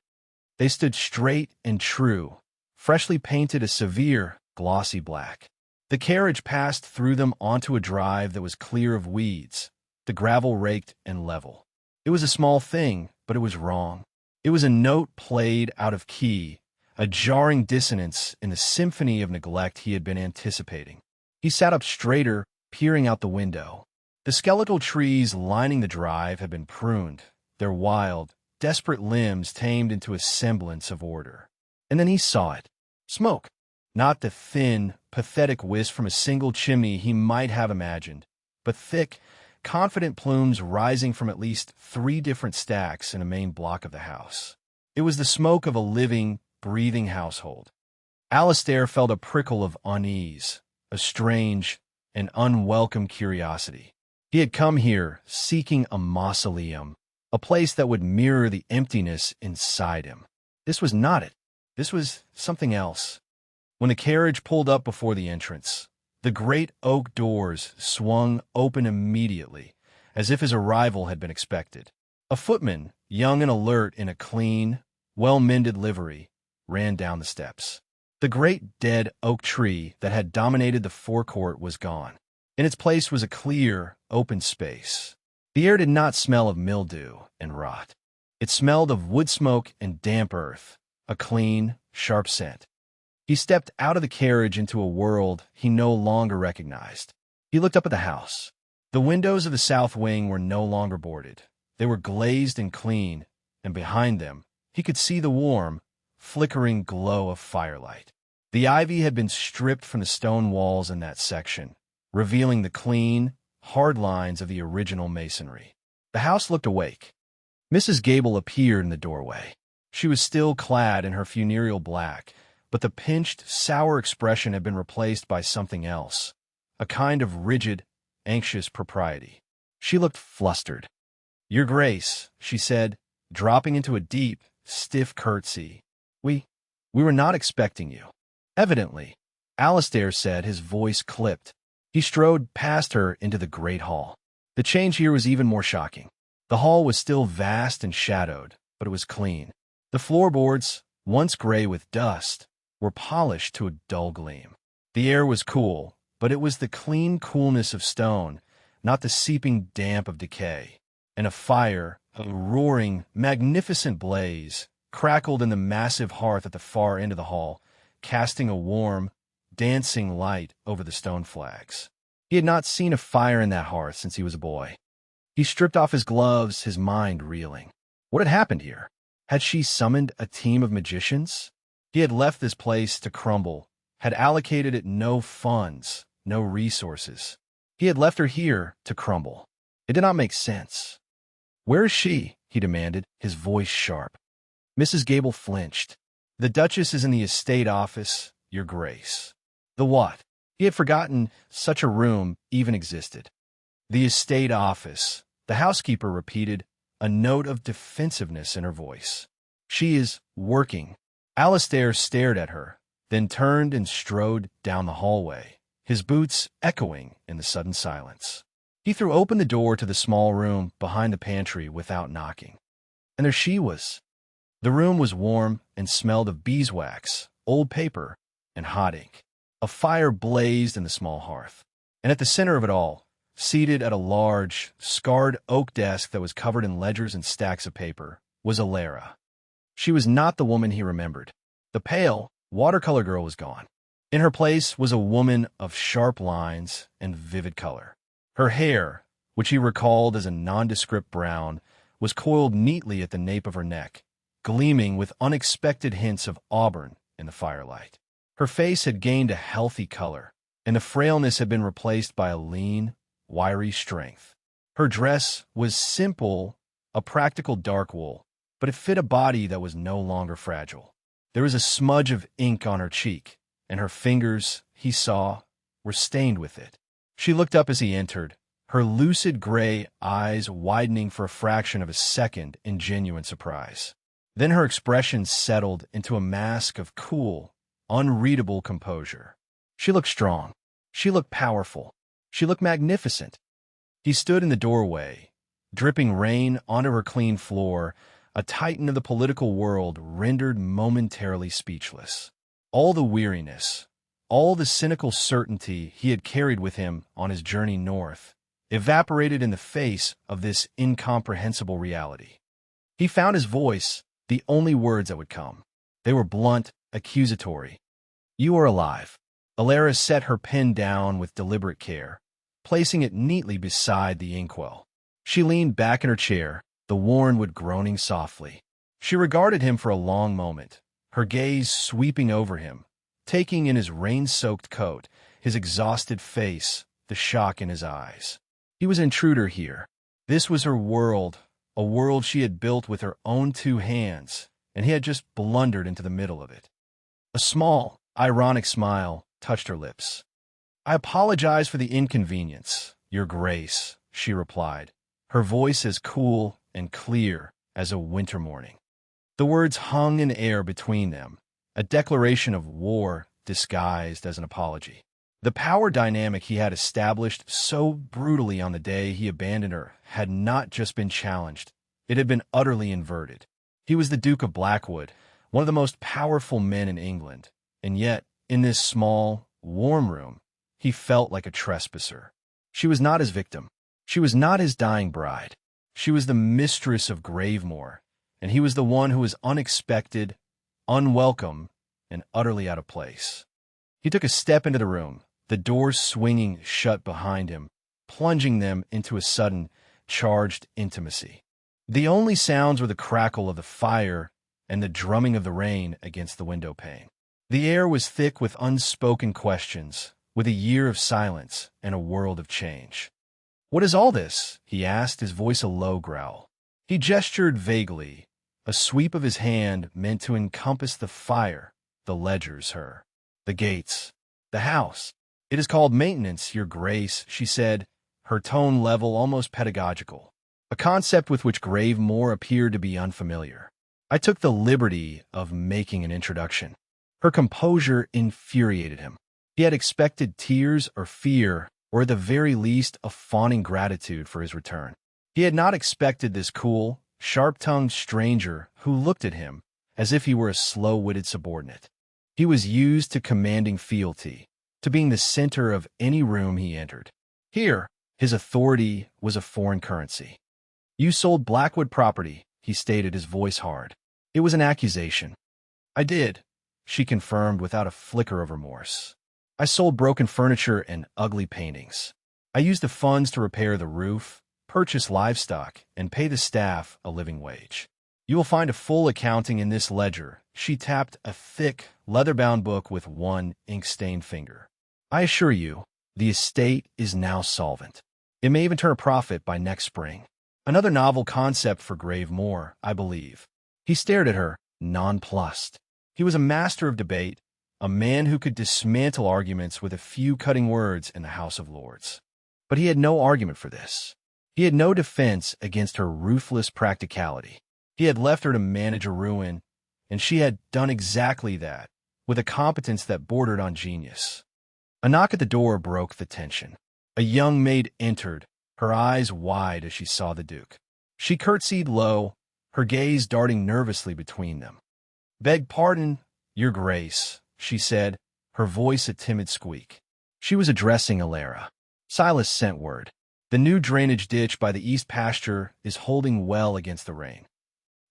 They stood straight and true, freshly painted a severe, glossy black. The carriage passed through them onto a drive that was clear of weeds, the gravel raked and level. It was a small thing, but it was wrong. It was a note played out of key, a jarring dissonance in the symphony of neglect he had been anticipating. He sat up straighter, peering out the window. The skeletal trees lining the drive had been pruned, their wild, desperate limbs tamed into a semblance of order. And then he saw it. Smoke. Not the thin, pathetic wisp from a single chimney he might have imagined, but thick, confident plumes rising from at least 3 different stacks in a main block of the house. It was the smoke of a living, breathing household. Alistair felt a prickle of unease, a strange and unwelcome curiosity. He had come here seeking a mausoleum, a place that would mirror the emptiness inside him. This was not it. This was something else. When the carriage pulled up before the entrance, the great oak doors swung open immediately, as if his arrival had been expected. A footman, young and alert in a clean, well-mended livery, ran down the steps. The great dead oak tree that had dominated the forecourt was gone. In its place was a clear, open space. The air did not smell of mildew and rot. It smelled of wood smoke and damp earth, a clean, sharp scent. He stepped out of the carriage into a world he no longer recognized. He looked up at the house. The windows of the south wing were no longer boarded. They were glazed and clean, and behind them he could see the warm, flickering glow of firelight. The ivy had been stripped from the stone walls in that section, revealing the clean, hard lines of the original masonry. The house looked awake. Mrs. Gable appeared in the doorway. She was still clad in her funereal black, but the pinched, sour expression had been replaced by something else, a kind of rigid, anxious propriety. She looked flustered. "Your Grace," she said, dropping into a deep, stiff curtsy. We were not expecting you." "Evidently," Alistair said, his voice clipped. He strode past her into the great hall. The change here was even more shocking. The hall was still vast and shadowed, but it was clean. The floorboards, once gray with dust, were polished to a dull gleam. The air was cool, but it was the clean coolness of stone, not the seeping damp of decay. And a fire, a roaring, magnificent blaze, crackled in the massive hearth at the far end of the hall, casting a warm, dancing light over the stone flags. He had not seen a fire in that hearth since he was a boy. He stripped off his gloves, his mind reeling. What had happened here? Had she summoned a team of magicians? He had left this place to crumble, had allocated it no funds, no resources. He had left her here to crumble. It did not make sense. "Where is she?" he demanded, his voice sharp. Mrs. Gable flinched. "The Duchess is in the estate office, Your Grace." The what? He had forgotten such a room even existed. "The estate office," the housekeeper repeated, a note of defensiveness in her voice. "She is working." Alistair stared at her, then turned and strode down the hallway, his boots echoing in the sudden silence. He threw open the door to the small room behind the pantry without knocking. And there she was. The room was warm and smelled of beeswax, old paper, and hot ink. A fire blazed in the small hearth. And at the center of it all, seated at a large, scarred oak desk that was covered in ledgers and stacks of paper, was Alara. She was not the woman he remembered. The pale, watercolor girl was gone. In her place was a woman of sharp lines and vivid color. Her hair, which he recalled as a nondescript brown, was coiled neatly at the nape of her neck, gleaming with unexpected hints of auburn in the firelight. Her face had gained a healthy color, and the frailness had been replaced by a lean, wiry strength. Her dress was simple, a practical dark wool, but it fit a body that was no longer fragile. There was a smudge of ink on her cheek, and her fingers, he saw, were stained with it. She looked up as he entered, her lucid gray eyes widening for a fraction of a second in genuine surprise. Then her expression settled into a mask of cool, unreadable composure. She looked strong. She looked powerful. She looked magnificent. He stood in the doorway, dripping rain onto her clean floor, a titan of the political world rendered momentarily speechless. All the weariness, all the cynical certainty he had carried with him on his journey north, evaporated in the face of this incomprehensible reality. He found his voice, the only words that would come. They were blunt, accusatory. "You are alive." Alara set her pen down with deliberate care, placing it neatly beside the inkwell. She leaned back in her chair, the worn wood groaning softly. She regarded him for a long moment, her gaze sweeping over him, taking in his rain-soaked coat, his exhausted face, the shock in his eyes. He was an intruder here. This was her world, a world she had built with her own two hands, and he had just blundered into the middle of it. A small, ironic smile touched her lips. "I apologize for the inconvenience, Your Grace," she replied, her voice as cool and clear as a winter morning. The words hung in air between them, a declaration of war disguised as an apology. The power dynamic he had established so brutally on the day he abandoned her had not just been challenged, it had been utterly inverted. He was the Duke of Blackwood, one of the most powerful men in England, and yet, in this small, warm room, he felt like a trespasser. She was not his victim. She was not his dying bride. She was the mistress of Gravemore, and he was the one who was unexpected, unwelcome, and utterly out of place. He took a step into the room, the door swinging shut behind him, plunging them into a sudden, charged intimacy. The only sounds were the crackle of the fire and the drumming of the rain against the window pane. The air was thick with unspoken questions, with a year of silence and a world of change. "What is all this?" he asked, his voice a low growl. He gestured vaguely, a sweep of his hand meant to encompass the fire, the ledgers, her, the gates, the house. "It is called maintenance, Your Grace," she said, her tone level, almost pedagogical, a concept with which Gravemore appeared to be unfamiliar. "I took the liberty of making an introduction." Her composure infuriated him. He had expected tears or fear, or at the very least a fawning gratitude for his return. He had not expected this cool, sharp-tongued stranger who looked at him as if he were a slow-witted subordinate. He was used to commanding fealty, to being the center of any room he entered. Here, his authority was a foreign currency. "You sold Blackwood property," he stated, his voice hard. It was an accusation. "I did," she confirmed without a flicker of remorse. "I sold broken furniture and ugly paintings. I used the funds to repair the roof, purchase livestock, and pay the staff a living wage. You will find a full accounting in this ledger." She tapped a thick, leather-bound book with one ink-stained finger. "I assure you, the estate is now solvent. It may even turn a profit by next spring. Another novel concept for Gravemore, I believe." He stared at her, nonplussed. He was a master of debate, a man who could dismantle arguments with a few cutting words in the House of Lords. But he had no argument for this. He had no defense against her ruthless practicality. He had left her to manage a ruin, and she had done exactly that, with a competence that bordered on genius. A knock at the door broke the tension. A young maid entered, her eyes wide as she saw the Duke. She curtsied low, her gaze darting nervously between them. "Beg pardon, Your Grace," she said, her voice a timid squeak. She was addressing Alara. Silas sent word. "The new drainage ditch by the east pasture is holding well against the rain."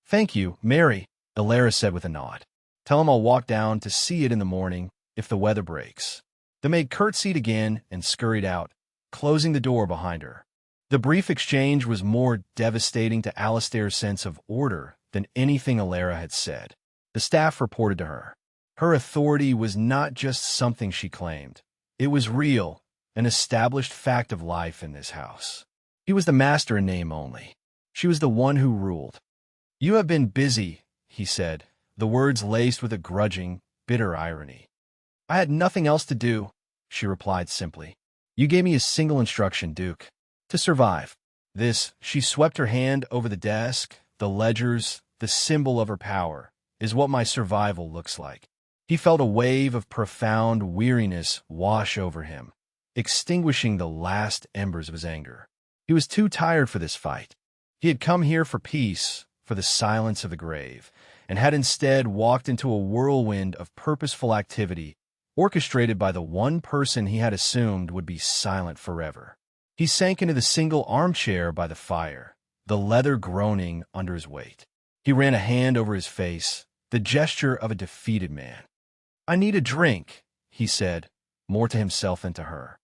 "Thank you, Mary," Alara said with a nod. "Tell him I'll walk down to see it in the morning if the weather breaks." The maid curtsied again and scurried out, closing the door behind her. The brief exchange was more devastating to Alistair's sense of order than anything Alara had said. The staff reported to her. Her authority was not just something she claimed. It was real, an established fact of life in this house. He was the master in name only. She was the one who ruled. "You have been busy," he said, the words laced with a grudging, bitter irony. "I had nothing else to do," she replied simply. "You gave me a single instruction, Duke. To survive." This, she swept her hand over the desk, the ledgers, the symbol of her power, is what my survival looks like. He felt a wave of profound weariness wash over him, extinguishing the last embers of his anger. He was too tired for this fight. He had come here for peace, for the silence of the grave, and had instead walked into a whirlwind of purposeful activity, orchestrated by the one person he had assumed would be silent forever. He sank into the single armchair by the fire, the leather groaning under his weight. He ran a hand over his face, the gesture of a defeated man. "I need a drink," he said, more to himself than to her.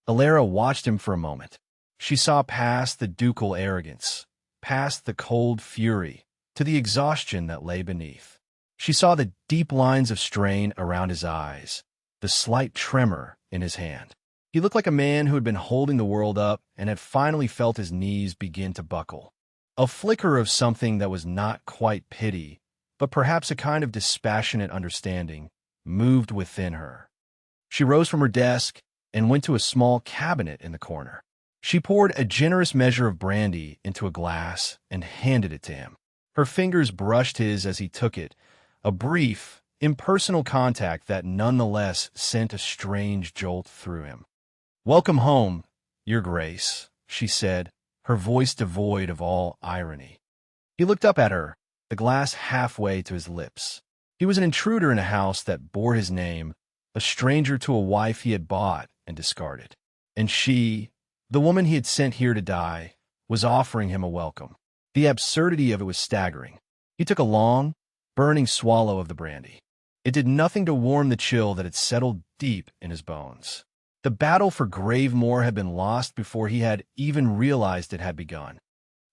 Alara watched him for a moment. She saw past the ducal arrogance, past the cold fury, to the exhaustion that lay beneath. She saw the deep lines of strain around his eyes, the slight tremor in his hand. He looked like a man who had been holding the world up and had finally felt his knees begin to buckle. A flicker of something that was not quite pity, but perhaps a kind of dispassionate understanding, moved within her. She rose from her desk and went to a small cabinet in the corner. She poured a generous measure of brandy into a glass and handed it to him. Her fingers brushed his as he took it, a brief, impersonal contact that nonetheless sent a strange jolt through him. "Welcome home, Your Grace," she said, her voice devoid of all irony. He looked up at her, the glass halfway to his lips. He was an intruder in a house that bore his name, a stranger to a wife he had bought and discarded. And she, the woman he had sent here to die, was offering him a welcome. The absurdity of it was staggering. He took a long, burning swallow of the brandy. It did nothing to warm the chill that had settled deep in his bones. The battle for Gravemoor had been lost before he had even realized it had begun.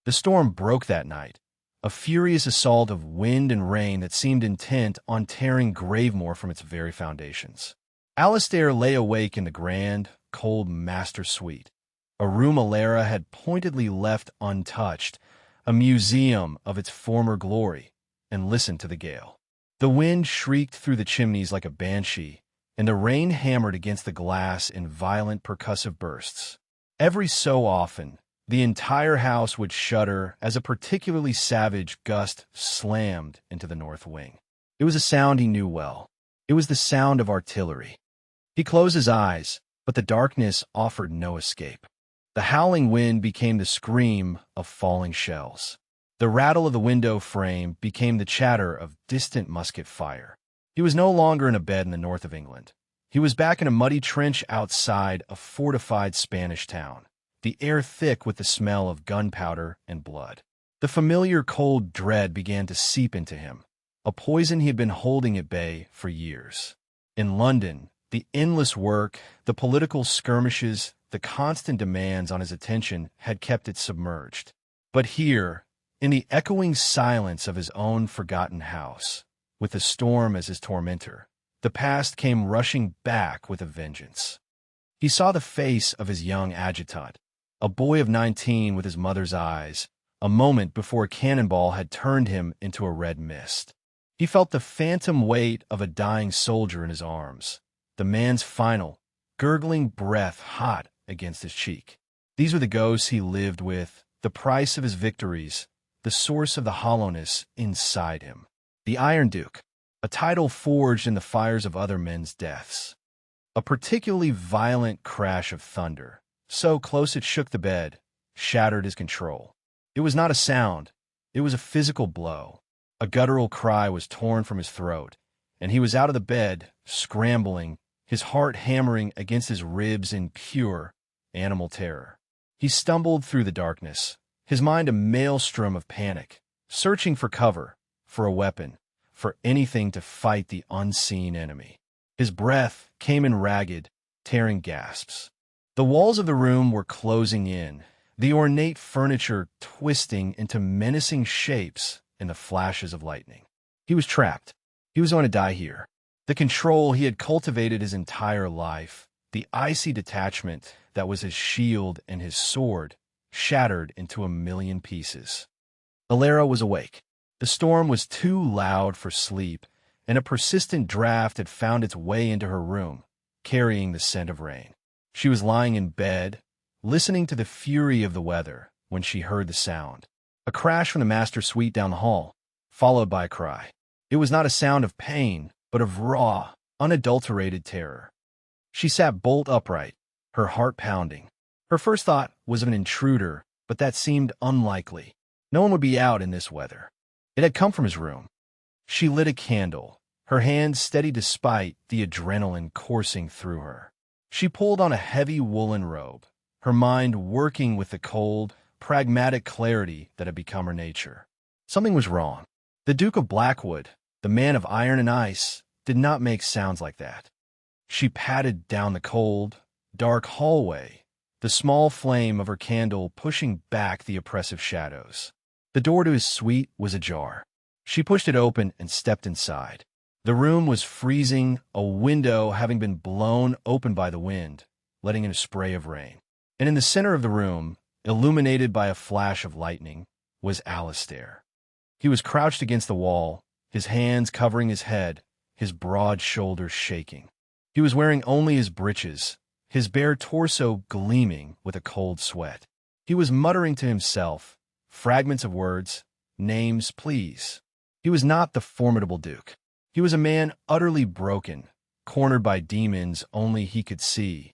The storm broke that night, a furious assault of wind and rain that seemed intent on tearing Gravemoor from its very foundations. Alistair lay awake in the grand, cold master suite, a room Alara had pointedly left untouched, a museum of its former glory, and listened to the gale. The wind shrieked through the chimneys like a banshee, and the rain hammered against the glass in violent percussive bursts. Every so often, the entire house would shudder as a particularly savage gust slammed into the north wing. It was a sound he knew well. It was the sound of artillery. He closed his eyes, but the darkness offered no escape. The howling wind became the scream of falling shells. The rattle of the window frame became the chatter of distant musket fire. He was no longer in a bed in the north of England. He was back in a muddy trench outside a fortified Spanish town, the air thick with the smell of gunpowder and blood. The familiar cold dread began to seep into him, a poison he had been holding at bay for years. In London, the endless work, the political skirmishes, the constant demands on his attention had kept it submerged. But here, in the echoing silence of his own forgotten house, with the storm as his tormentor, the past came rushing back with a vengeance. He saw the face of his young adjutant, a boy of 19 with his mother's eyes, a moment before a cannonball had turned him into a red mist. He felt the phantom weight of a dying soldier in his arms, the man's final, gurgling breath hot against his cheek. These were the ghosts he lived with, the price of his victories, the source of the hollowness inside him. The Iron Duke, a title forged in the fires of other men's deaths. A particularly violent crash of thunder, so close it shook the bed, shattered his control. It was not a sound, it was a physical blow. A guttural cry was torn from his throat, and he was out of the bed, scrambling, his heart hammering against his ribs in pure animal terror. He stumbled through the darkness, his mind a maelstrom of panic, searching for cover, for a weapon, for anything to fight the unseen enemy. His breath came in ragged, tearing gasps. The walls of the room were closing in, the ornate furniture twisting into menacing shapes in the flashes of lightning. He was trapped. He was going to die here. The control he had cultivated his entire life, the icy detachment that was his shield and his sword, shattered into a million pieces. Alara was awake. The storm was too loud for sleep, and a persistent draft had found its way into her room, carrying the scent of rain. She was lying in bed, listening to the fury of the weather, when she heard the sound. A crash from the master suite down the hall, followed by a cry. It was not a sound of pain, but of raw, unadulterated terror. She sat bolt upright, her heart pounding. Her first thought was of an intruder, but that seemed unlikely. No one would be out in this weather. It had come from his room. She lit a candle, her hand steady despite the adrenaline coursing through her. She pulled on a heavy woolen robe, her mind working with the cold, pragmatic clarity that had become her nature. Something was wrong. The Duke of Blackwood, the man of iron and ice, did not make sounds like that. She padded down the cold, dark hallway, the small flame of her candle pushing back the oppressive shadows. The door to his suite was ajar. She pushed it open and stepped inside. The room was freezing, a window having been blown open by the wind, letting in a spray of rain. And in the center of the room, illuminated by a flash of lightning, was Alistair. He was crouched against the wall, his hands covering his head, his broad shoulders shaking. He was wearing only his breeches, his bare torso gleaming with a cold sweat. He was muttering to himself, fragments of words, names, please. He was not the formidable Duke. He was a man utterly broken, cornered by demons only he could see.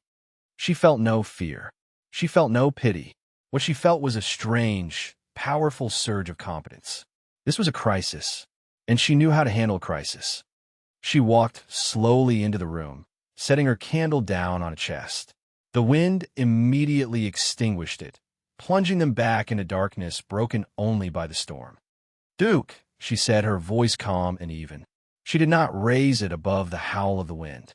She felt no fear. She felt no pity. What she felt was a strange, powerful surge of confidence. This was a crisis, and she knew how to handle a crisis. She walked slowly into the room, setting her candle down on a chest. The wind immediately extinguished it, plunging them back into darkness broken only by the storm. "Duke," she said, her voice calm and even. She did not raise it above the howl of the wind.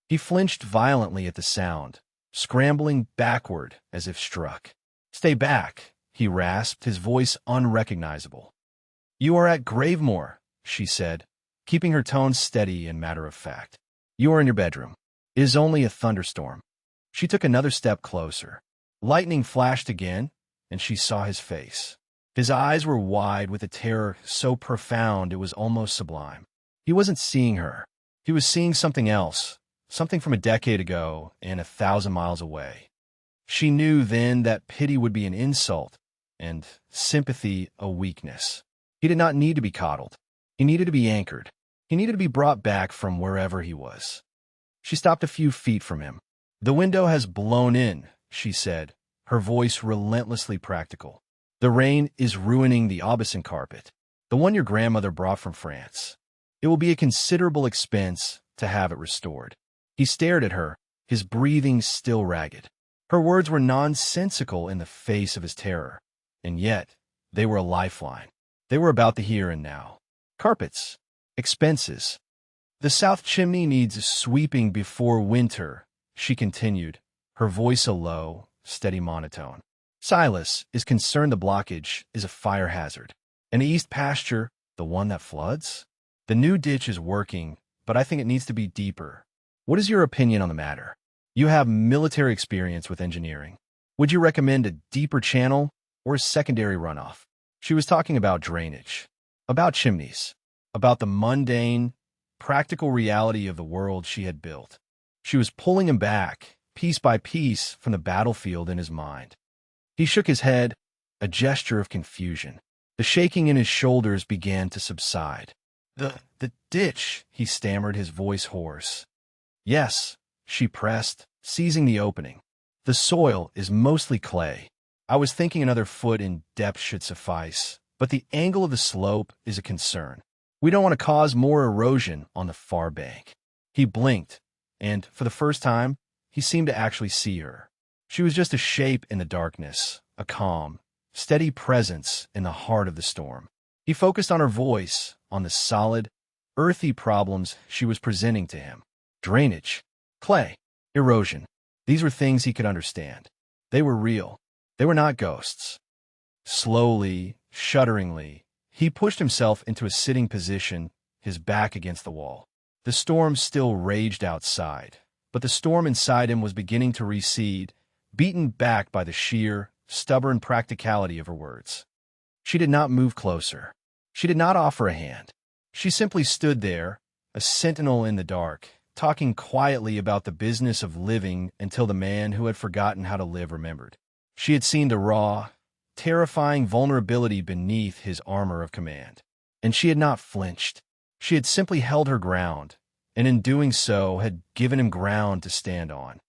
He flinched violently at the sound, scrambling backward as if struck. "Stay back," he rasped, his voice unrecognizable. "You are at Gravemore," she said, keeping her tone steady and matter-of-fact. "You are in your bedroom. It is only a thunderstorm." She took another step closer. Lightning flashed again, and she saw his face. His eyes were wide with a terror so profound it was almost sublime. He wasn't seeing her. He was seeing something else, something from a decade ago and 1,000 miles away. She knew then that pity would be an insult, and sympathy a weakness. He did not need to be coddled. He needed to be anchored. He needed to be brought back from wherever he was. She stopped a few feet from him. "The window has blown in," she said, her voice relentlessly practical. "The rain is ruining the aubusson carpet, the one your grandmother brought from France. It will be a considerable expense to have it restored." He stared at her, his breathing still ragged. Her words were nonsensical in the face of his terror, and yet they were a lifeline. They were about the here and now. Carpets. Expenses. "The south chimney needs sweeping before winter," she continued, her voice a low, steady monotone. "Silas is concerned the blockage is a fire hazard. And the east pasture, the one that floods? The new ditch is working, but I think it needs to be deeper. What is your opinion on the matter? You have military experience with engineering. Would you recommend a deeper channel or a secondary runoff?" She was talking about drainage, about chimneys, about the mundane, practical reality of the world she had built. She was pulling him back, piece by piece, from the battlefield in his mind. He shook his head, a gesture of confusion. The shaking in his shoulders began to subside. The ditch," he stammered, his voice hoarse. "Yes," she pressed, seizing the opening. "The soil is mostly clay. I was thinking another foot in depth should suffice, but the angle of the slope is a concern. We don't want to cause more erosion on the far bank." He blinked, and, for the first time, he seemed to actually see her. She was just a shape in the darkness, a calm, steady presence in the heart of the storm. He focused on her voice, on the solid, earthy problems she was presenting to him. Drainage, clay, erosion. These were things he could understand. They were real. They were not ghosts. Slowly, shudderingly, he pushed himself into a sitting position, his back against the wall. The storm still raged outside, but the storm inside him was beginning to recede, beaten back by the sheer, stubborn practicality of her words. She did not move closer. She did not offer a hand. She simply stood there, a sentinel in the dark, talking quietly about the business of living until the man who had forgotten how to live remembered. She had seen the raw, terrifying vulnerability beneath his armor of command, and she had not flinched. She had simply held her ground, and in doing so had given him ground to stand on.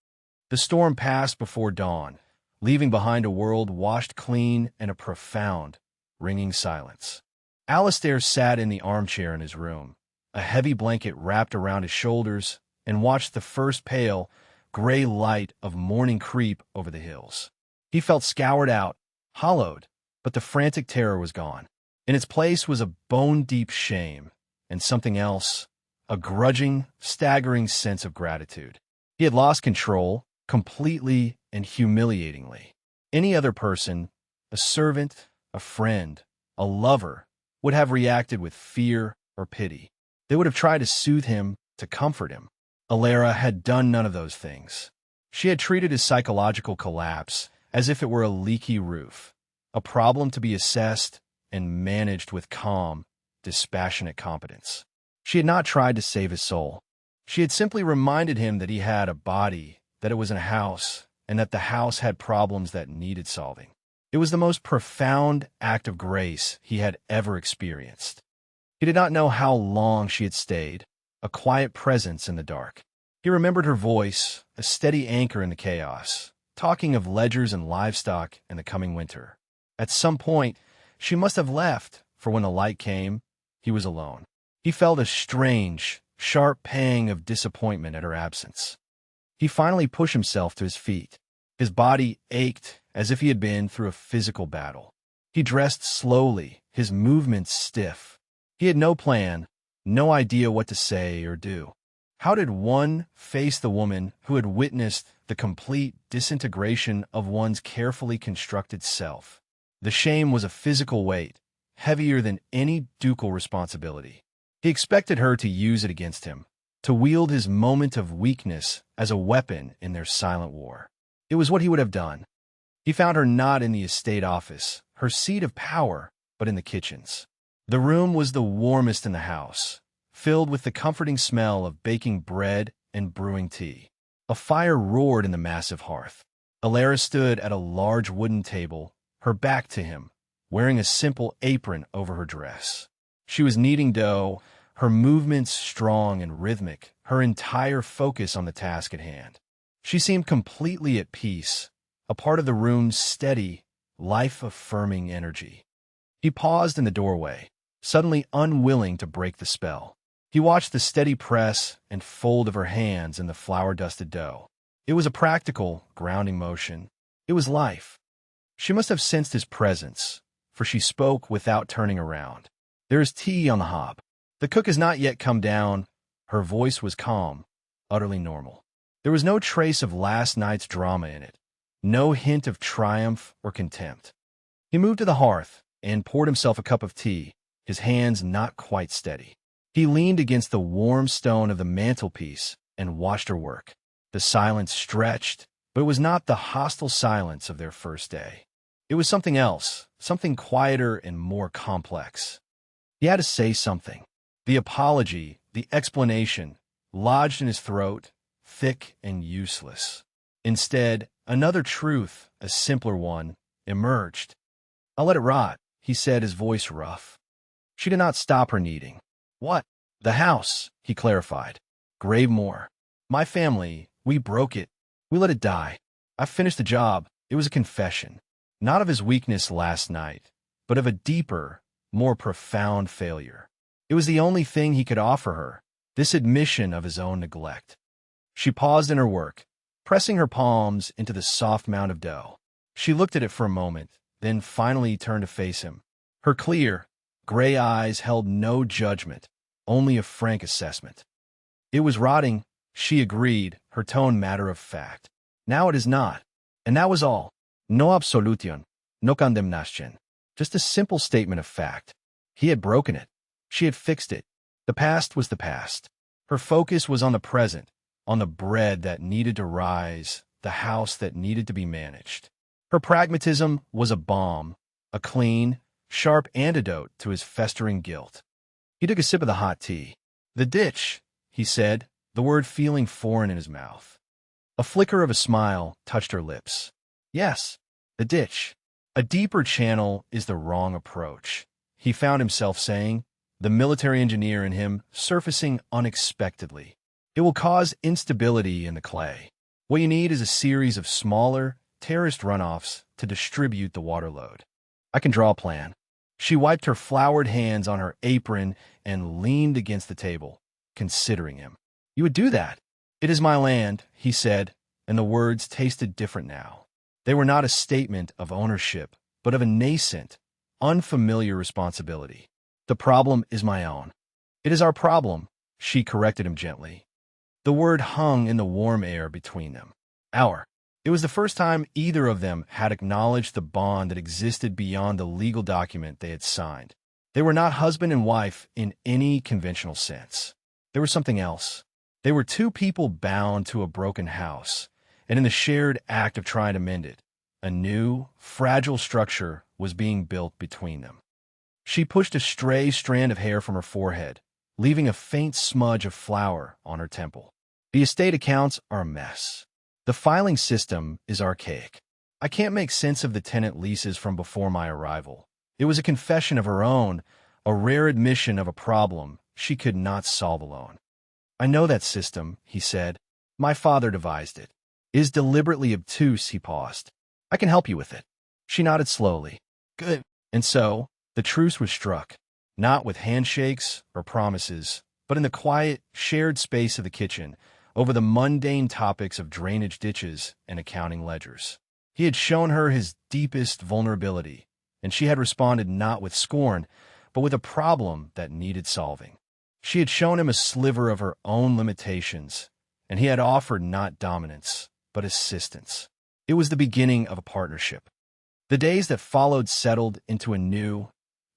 The storm passed before dawn, leaving behind a world washed clean and a profound, ringing silence. Alistair sat in the armchair in his room, a heavy blanket wrapped around his shoulders, and watched the first pale, gray light of morning creep over the hills. He felt scoured out, hollowed, but the frantic terror was gone. In its place was a bone-deep shame, and something else, a grudging, staggering sense of gratitude. He had lost control, completely and humiliatingly. Any other person, a servant, a friend, a lover, would have reacted with fear or pity. They would have tried to soothe him, to comfort him. Alara had done none of those things. She had treated his psychological collapse as if it were a leaky roof, a problem to be assessed and managed with calm, dispassionate competence. She had not tried to save his soul. She had simply reminded him that he had a body, that it was in a house, and that the house had problems that needed solving. It was the most profound act of grace he had ever experienced. He did not know how long she had stayed, a quiet presence in the dark. He remembered her voice, a steady anchor in the chaos, talking of ledgers and livestock in the coming winter. At some point, she must have left, for when the light came, he was alone. He felt a strange, sharp pang of disappointment at her absence. He finally pushed himself to his feet. His body ached as if he had been through a physical battle. He dressed slowly, his movements stiff. He had no plan, no idea what to say or do. How did one face the woman who had witnessed the complete disintegration of one's carefully constructed self? The shame was a physical weight, heavier than any ducal responsibility. He expected her to use it against him, to wield his moment of weakness as a weapon in their silent war. It was what he would have done. He found her not in the estate office, her seat of power, but in the kitchens. The room was the warmest in the house, filled with the comforting smell of baking bread and brewing tea. A fire roared in the massive hearth. Alara stood at a large wooden table, her back to him, wearing a simple apron over her dress. She was kneading dough, her movements strong and rhythmic, her entire focus on the task at hand. She seemed completely at peace, a part of the room's steady, life-affirming energy. He paused in the doorway, suddenly unwilling to break the spell. He watched the steady press and fold of her hands in the flour-dusted dough. It was a practical, grounding motion. It was life. She must have sensed his presence, for she spoke without turning around. "There is tea on the hob. The cook has not yet come down." Her voice was calm, utterly normal. There was no trace of last night's drama in it, no hint of triumph or contempt. He moved to the hearth and poured himself a cup of tea, his hands not quite steady. He leaned against the warm stone of the mantelpiece and watched her work. The silence stretched, but it was not the hostile silence of their first day. It was something else, something quieter and more complex. He had to say something. The apology, the explanation, lodged in his throat, thick and useless. Instead, another truth, a simpler one, emerged. "I'll let it rot," he said, his voice rough. She did not stop her kneading. "What?" "The house," he clarified. "Gravemore. My family, we broke it. We let it die. I finished the job." It was a confession, not of his weakness last night, but of a deeper, more profound failure. It was the only thing he could offer her, this admission of his own neglect. She paused in her work, pressing her palms into the soft mound of dough. She looked at it for a moment, then finally turned to face him. Her clear, gray eyes held no judgment, only a frank assessment. "It was rotting," she agreed, her tone matter of fact. "Now it is not." And that was all. No absolution, no condemnation. Just a simple statement of fact. He had broken it. She had fixed it. The past was the past. Her focus was on the present, on the bread that needed to rise, the house that needed to be managed. Her pragmatism was a balm, a clean, sharp antidote to his festering guilt. He took a sip of the hot tea. "The ditch," he said, the word feeling foreign in his mouth. A flicker of a smile touched her lips. "Yes, the ditch. A deeper channel is the wrong approach," he found himself saying, the military engineer in him surfacing unexpectedly. "It will cause instability in the clay. What you need is a series of smaller, terraced runoffs to distribute the water load. I can draw a plan." She wiped her floured hands on her apron and leaned against the table, considering him. "You would do that?" "It is my land," he said, and the words tasted different now. They were not a statement of ownership, but of a nascent, unfamiliar responsibility. "The problem is my own." "It is our problem," she corrected him gently. The word hung in the warm air between them. "Our." It was the first time either of them had acknowledged the bond that existed beyond the legal document they had signed. They were not husband and wife in any conventional sense. There was something else. They were two people bound to a broken house, and in the shared act of trying to mend it, a new, fragile structure was being built between them. She pushed a stray strand of hair from her forehead, leaving a faint smudge of flour on her temple. The estate accounts are a mess. The filing system is archaic. I can't make sense of the tenant leases from before my arrival. It was a confession of her own, a rare admission of a problem she could not solve alone. I know that system, he said. My father devised it. It is deliberately obtuse, he paused. I can help you with it. She nodded slowly. Good. And so, the truce was struck, not with handshakes or promises, but in the quiet, shared space of the kitchen, over the mundane topics of drainage ditches and accounting ledgers. He had shown her his deepest vulnerability, and she had responded not with scorn, but with a problem that needed solving. She had shown him a sliver of her own limitations, and he had offered not dominance, but assistance. It was the beginning of a partnership. The days that followed settled into a new,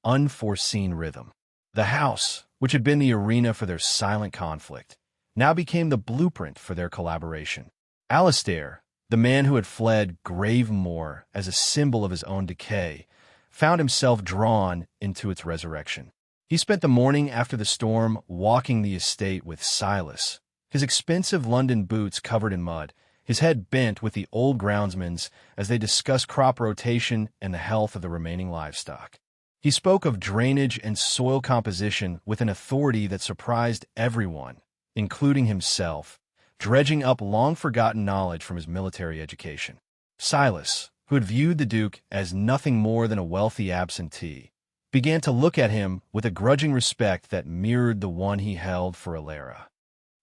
unforeseen rhythm. The house, which had been the arena for their silent conflict, now became the blueprint for their collaboration. Alistair, the man who had fled Gravemoor as a symbol of his own decay, found himself drawn into its resurrection. He spent the morning after the storm walking the estate with Silas, his expensive London boots covered in mud, his head bent with the old groundsman's as they discussed crop rotation and the health of the remaining livestock. He spoke of drainage and soil composition with an authority that surprised everyone, including himself, dredging up long-forgotten knowledge from his military education. Silas, who had viewed the Duke as nothing more than a wealthy absentee, began to look at him with a grudging respect that mirrored the one he held for Alara.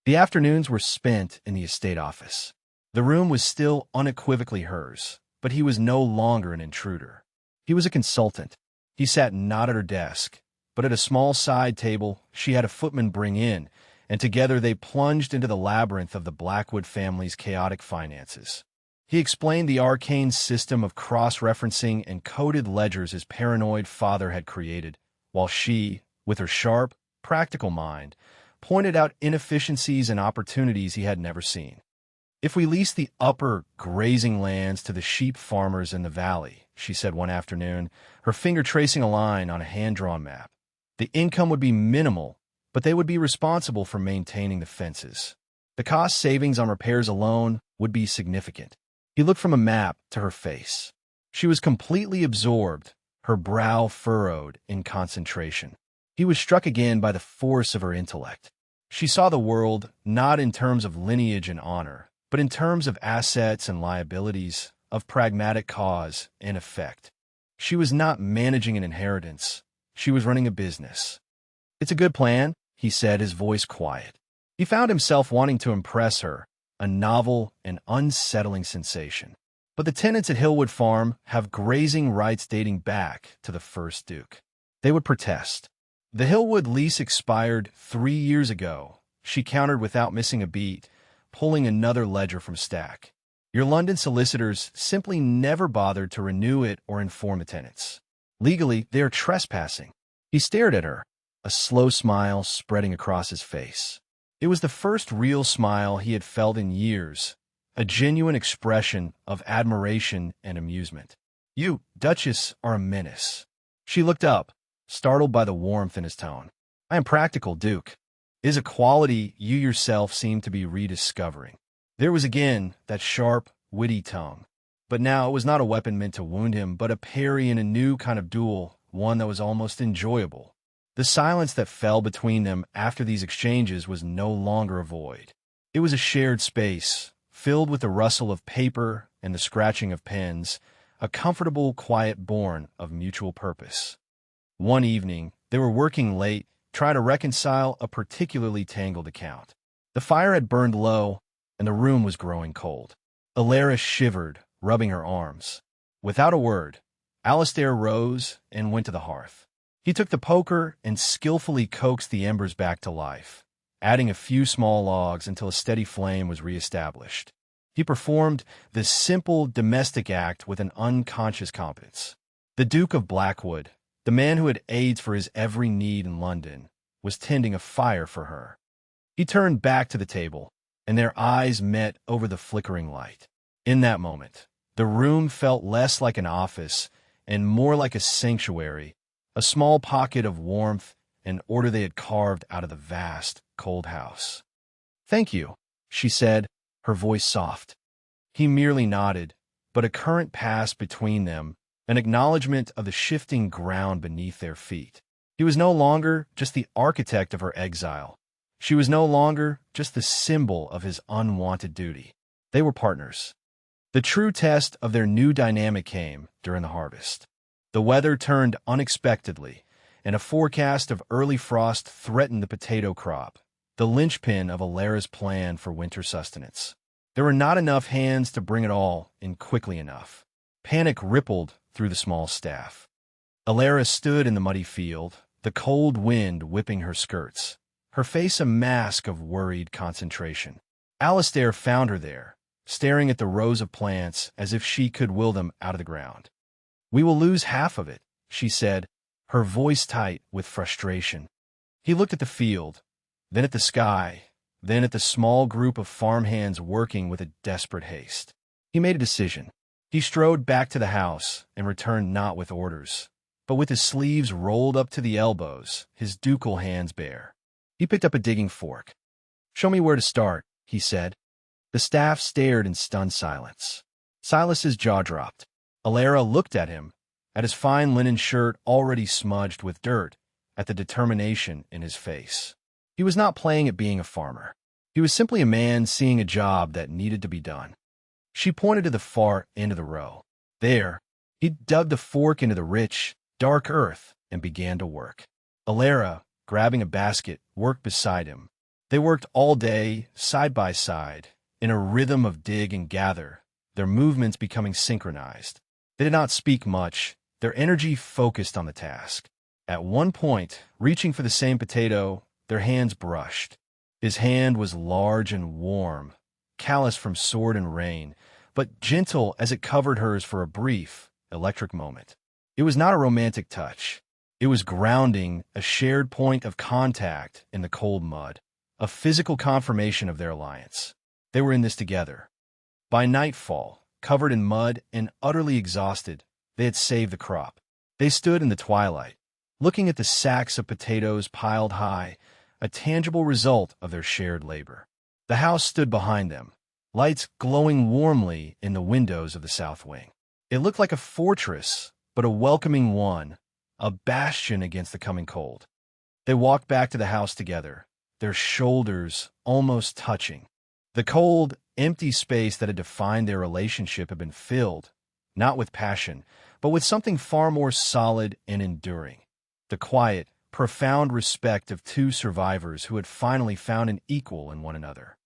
The afternoons were spent in the estate office. The room was still unequivocally hers, but he was no longer an intruder. He was a consultant. He sat not at her desk, but at a small side table she had a footman bring in, and together they plunged into the labyrinth of the Blackwood family's chaotic finances. He explained the arcane system of cross-referencing and coded ledgers his paranoid father had created, while she, with her sharp, practical mind, pointed out inefficiencies and opportunities he had never seen. If we leased the upper, grazing lands to the sheep farmers in the valley, she said one afternoon, her finger tracing a line on a hand-drawn map, the income would be minimal, but they would be responsible for maintaining the fences. The cost savings on repairs alone would be significant. He looked from a map to her face. She was completely absorbed, her brow furrowed in concentration. He was struck again by the force of her intellect. She saw the world not in terms of lineage and honor, but in terms of assets and liabilities, of pragmatic cause and effect. She was not managing an inheritance. She was running a business. It's a good plan, he said, his voice quiet. He found himself wanting to impress her, a novel and unsettling sensation. But the tenants at Hillwood Farm have grazing rights dating back to the first Duke. They would protest. The Hillwood lease expired 3 years ago, she countered without missing a beat, pulling another ledger from stack. Your London solicitors simply never bothered to renew it or inform the tenants. Legally, they are trespassing. He stared at her, a slow smile spreading across his face. It was the first real smile he had felt in years, a genuine expression of admiration and amusement. You, Duchess, are a menace. She looked up, startled by the warmth in his tone. I am practical, Duke. It is a quality you yourself seem to be rediscovering. There was again that sharp, witty tone. But now it was not a weapon meant to wound him, but a parry in a new kind of duel, one that was almost enjoyable. The silence that fell between them after these exchanges was no longer a void. It was a shared space, filled with the rustle of paper and the scratching of pens, a comfortable quiet born of mutual purpose. One evening, they were working late, trying to reconcile a particularly tangled account. The fire had burned low, and the room was growing cold. Alara shivered, rubbing her arms. Without a word, Alistair rose and went to the hearth. He took the poker and skillfully coaxed the embers back to life, adding a few small logs until a steady flame was reestablished. He performed this simple domestic act with an unconscious competence. The Duke of Blackwood, the man who had aids for his every need in London, was tending a fire for her. He turned back to the table, and their eyes met over the flickering light. In that moment, the room felt less like an office and more like a sanctuary, a small pocket of warmth and order they had carved out of the vast, cold house. "Thank you," she said, her voice soft. He merely nodded, but a current passed between them, an acknowledgement of the shifting ground beneath their feet. He was no longer just the architect of her exile. She was no longer just the symbol of his unwanted duty. They were partners. The true test of their new dynamic came during the harvest. The weather turned unexpectedly, and a forecast of early frost threatened the potato crop, the linchpin of Alara's plan for winter sustenance. There were not enough hands to bring it all in quickly enough. Panic rippled through the small staff. Alara stood in the muddy field, the cold wind whipping her skirts, her face a mask of worried concentration. Alistair found her there, staring at the rows of plants as if she could will them out of the ground. "We will lose half of it," she said, her voice tight with frustration. He looked at the field, then at the sky, then at the small group of farmhands working with a desperate haste. He made a decision. He strode back to the house and returned not with orders, but with his sleeves rolled up to the elbows, his ducal hands bare. He picked up a digging fork. "Show me where to start," he said. The staff stared in stunned silence. Silas's jaw dropped. Alara looked at him, at his fine linen shirt already smudged with dirt, at the determination in his face. He was not playing at being a farmer. He was simply a man seeing a job that needed to be done. She pointed to the far end of the row. There, he dug the fork into the rich, dark earth and began to work. Alara, grabbing a basket, worked beside him. They worked all day, side by side, in a rhythm of dig and gather, their movements becoming synchronized. They did not speak much, their energy focused on the task. At one point, reaching for the same potato, their hands brushed. His hand was large and warm, callous from sword and rain, but gentle as it covered hers for a brief, electric moment. It was not a romantic touch. It was grounding, a shared point of contact in the cold mud, a physical confirmation of their alliance. They were in this together. By nightfall, covered in mud and utterly exhausted, they had saved the crop. They stood in the twilight, looking at the sacks of potatoes piled high, a tangible result of their shared labor. The house stood behind them, lights glowing warmly in the windows of the south wing. It looked like a fortress, but a welcoming one, a bastion against the coming cold. They walked back to the house together, their shoulders almost touching. The cold, empty space that had defined their relationship had been filled, not with passion, but with something far more solid and enduring. The quiet, profound respect of two survivors who had finally found an equal in one another.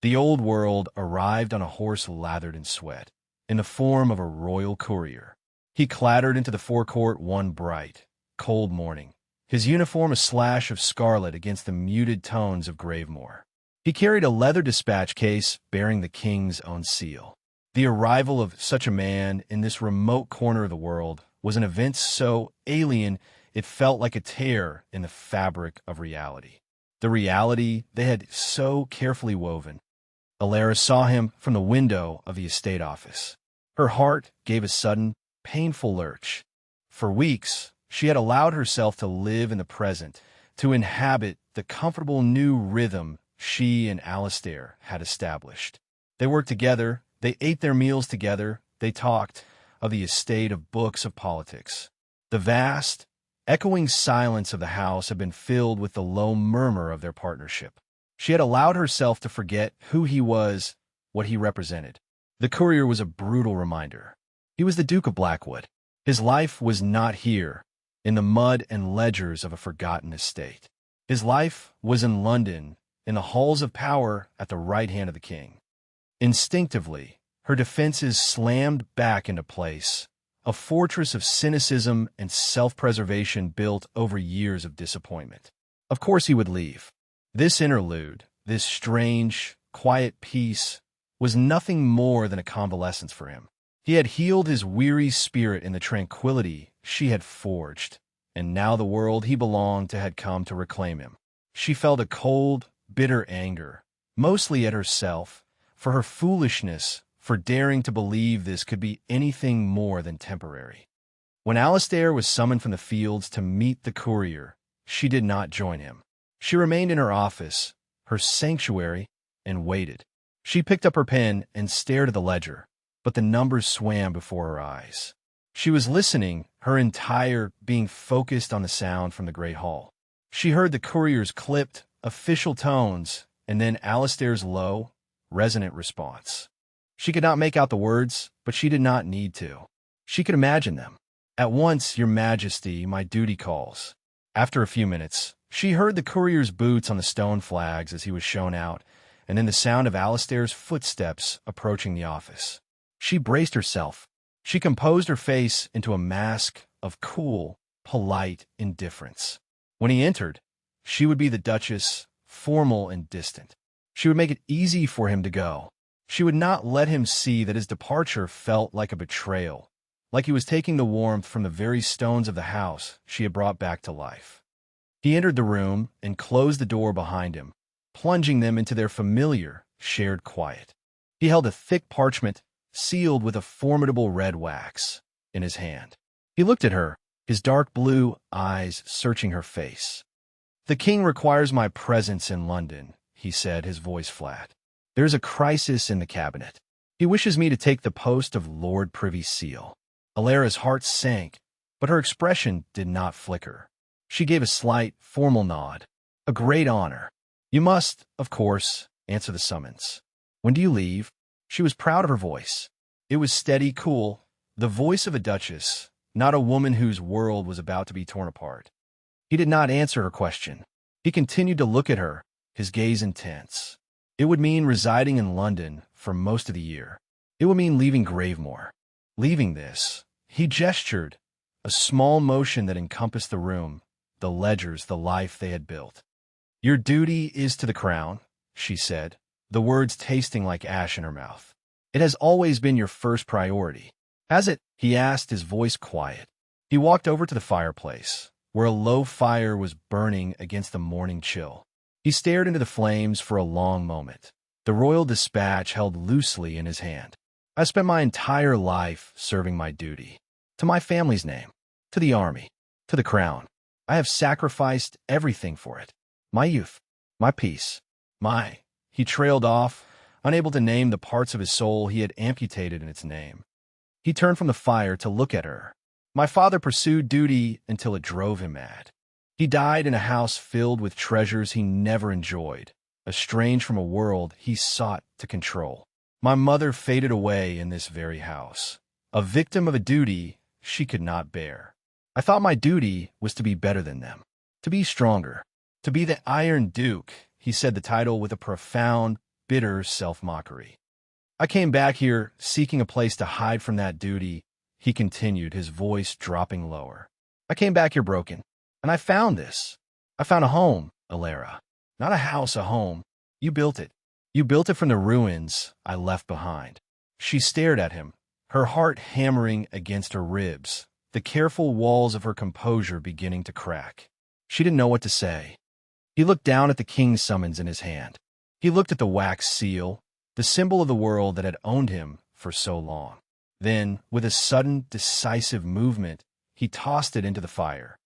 The old world arrived on a horse lathered in sweat, in the form of a royal courier. He clattered into the forecourt one bright, cold morning, his uniform a slash of scarlet against the muted tones of Gravemoor. He carried a leather dispatch case bearing the king's own seal. The arrival of such a man in this remote corner of the world was an event so alien it felt like a tear in the fabric of reality. The reality they had so carefully woven. Alara saw him from the window of the estate office. Her heart gave a sudden, painful lurch. For weeks, she had allowed herself to live in the present, to inhabit the comfortable new rhythm she and Alistair had established. They worked together, they ate their meals together, they talked of the estate, of books, of politics. The vast, echoing silence of the house had been filled with the low murmur of their partnership. She had allowed herself to forget who he was, what he represented. The courier was a brutal reminder. He was the Duke of Blackwood. His life was not here, in the mud and ledgers of a forgotten estate. His life was in London, in the halls of power at the right hand of the king. Instinctively, her defenses slammed back into place, a fortress of cynicism and self-preservation built over years of disappointment. Of course he would leave. This interlude, this strange, quiet peace, was nothing more than a convalescence for him. He had healed his weary spirit in the tranquility she had forged, and now the world he belonged to had come to reclaim him. She felt a cold, bitter anger, mostly at herself, for her foolishness, for daring to believe this could be anything more than temporary. When Alastair was summoned from the fields to meet the courier, she did not join him. She remained in her office, her sanctuary, and waited. She picked up her pen and stared at the ledger, but the numbers swam before her eyes. She was listening, her entire being focused on the sound from the great hall. She heard the courier's clipped, official tones, and then Alastair's low, resonant response. She could not make out the words, but she did not need to. She could imagine them. "At once, your majesty, my duty calls." After a few minutes, she heard the courier's boots on the stone flags as he was shown out, and then the sound of Alastair's footsteps approaching the office. She braced herself. She composed her face into a mask of cool, polite indifference. When he entered, she would be the Duchess, formal and distant. She would make it easy for him to go. She would not let him see that his departure felt like a betrayal, like he was taking the warmth from the very stones of the house she had brought back to life. He entered the room and closed the door behind him, plunging them into their familiar, shared quiet. He held a thick parchment, sealed with a formidable red wax, in his hand. He looked at her, his dark blue eyes searching her face. "The king requires my presence in London," he said, his voice flat. "There is a crisis in the cabinet. He wishes me to take the post of Lord Privy Seal." Alara's heart sank, but her expression did not flicker. She gave a slight, formal nod. "A great honor. You must, of course, answer the summons. When do you leave?" She was proud of her voice. It was steady, cool, the voice of a duchess, not a woman whose world was about to be torn apart. He did not answer her question. He continued to look at her, his gaze intense. It would mean residing in London for most of the year. It would mean leaving Gravemoor. Leaving this, he gestured, a small motion that encompassed the room, the ledgers, the life they had built. "Your duty is to the crown," she said, the words tasting like ash in her mouth. "It has always been your first priority." "Has it?" he asked, his voice quiet. He walked over to the fireplace, where a low fire was burning against the morning chill. He stared into the flames for a long moment, the royal dispatch held loosely in his hand. "I spent my entire life serving my duty. To my family's name, to the army, to the crown. I have sacrificed everything for it. My youth, my peace, my—" He trailed off, unable to name the parts of his soul he had amputated in its name. He turned from the fire to look at her. "My father pursued duty until it drove him mad. He died in a house filled with treasures he never enjoyed, estranged from a world he sought to control. My mother faded away in this very house, a victim of a duty she could not bear. I thought my duty was to be better than them, to be stronger, to be the Iron Duke," he said the title with a profound, bitter self-mockery. "I came back here seeking a place to hide from that duty," he continued, his voice dropping lower. "I came back here broken, and I found this. I found a home, Alara. Not a house, a home. You built it. You built it from the ruins I left behind." She stared at him, her heart hammering against her ribs, the careful walls of her composure beginning to crack. She didn't know what to say. He looked down at the king's summons in his hand. He looked at the wax seal, the symbol of the world that had owned him for so long. Then, with a sudden, decisive movement, he tossed it into the fire.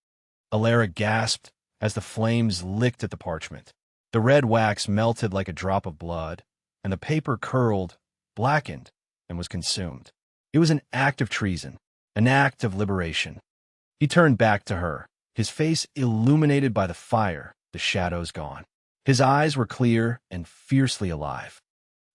Alara gasped as the flames licked at the parchment. The red wax melted like a drop of blood, and the paper curled, blackened, and was consumed. It was an act of treason, an act of liberation. He turned back to her, his face illuminated by the fire, the shadows gone. His eyes were clear and fiercely alive.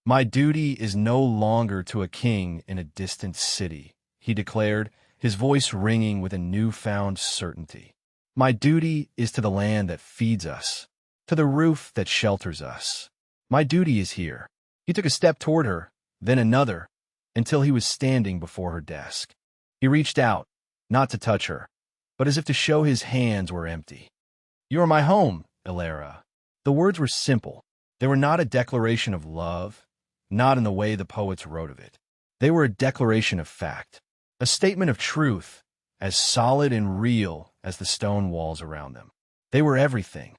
"My duty is no longer to a king in a distant city," he declared, his voice ringing with a newfound certainty. "My duty is to the land that feeds us, to the roof that shelters us. My duty is here." He took a step toward her, then another, until he was standing before her desk. He reached out, not to touch her, but as if to show his hands were empty. "You are my home, Alara." The words were simple. They were not a declaration of love. not in the way the poets wrote of it. They were a declaration of fact, a statement of truth, as solid and real as the stone walls around them. They were everything.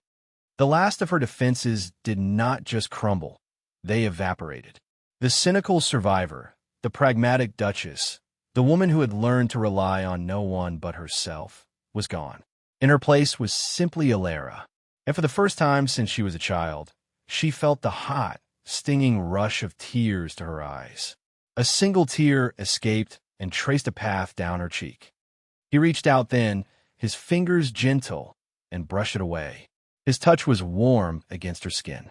The last of her defenses did not just crumble, they evaporated. The cynical survivor, the pragmatic duchess, the woman who had learned to rely on no one but herself, was gone. In her place was simply Alara, and for the first time since she was a child, she felt the hot, stinging rush of tears to her eyes. A single tear escaped and traced a path down her cheek. He reached out then, his fingers gentle, and brushed it away. His touch was warm against her skin.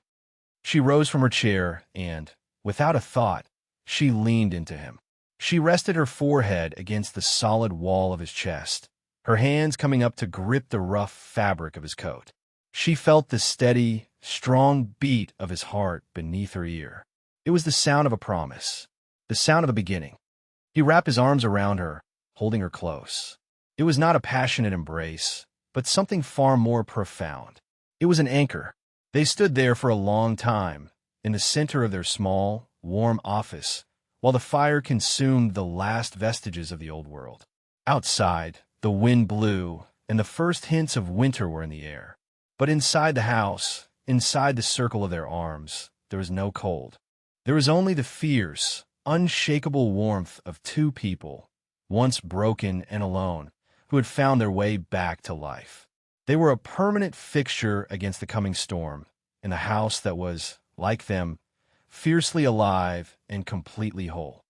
She rose from her chair and, without a thought, she leaned into him. She rested her forehead against the solid wall of his chest, her hands coming up to grip the rough fabric of his coat. She felt the steady, strong beat of his heart beneath her ear. It was the sound of a promise, the sound of a beginning. He wrapped his arms around her, holding her close. It was not a passionate embrace, but something far more profound. It was an anchor. They stood there for a long time, in the center of their small, warm office, while the fire consumed the last vestiges of the old world. Outside, the wind blew, and the first hints of winter were in the air. But inside the house, inside the circle of their arms, there was no cold. There was only the fierce, unshakable warmth of two people, once broken and alone, who had found their way back to life. They were a permanent fixture against the coming storm, in the house that was, like them, fiercely alive and completely whole.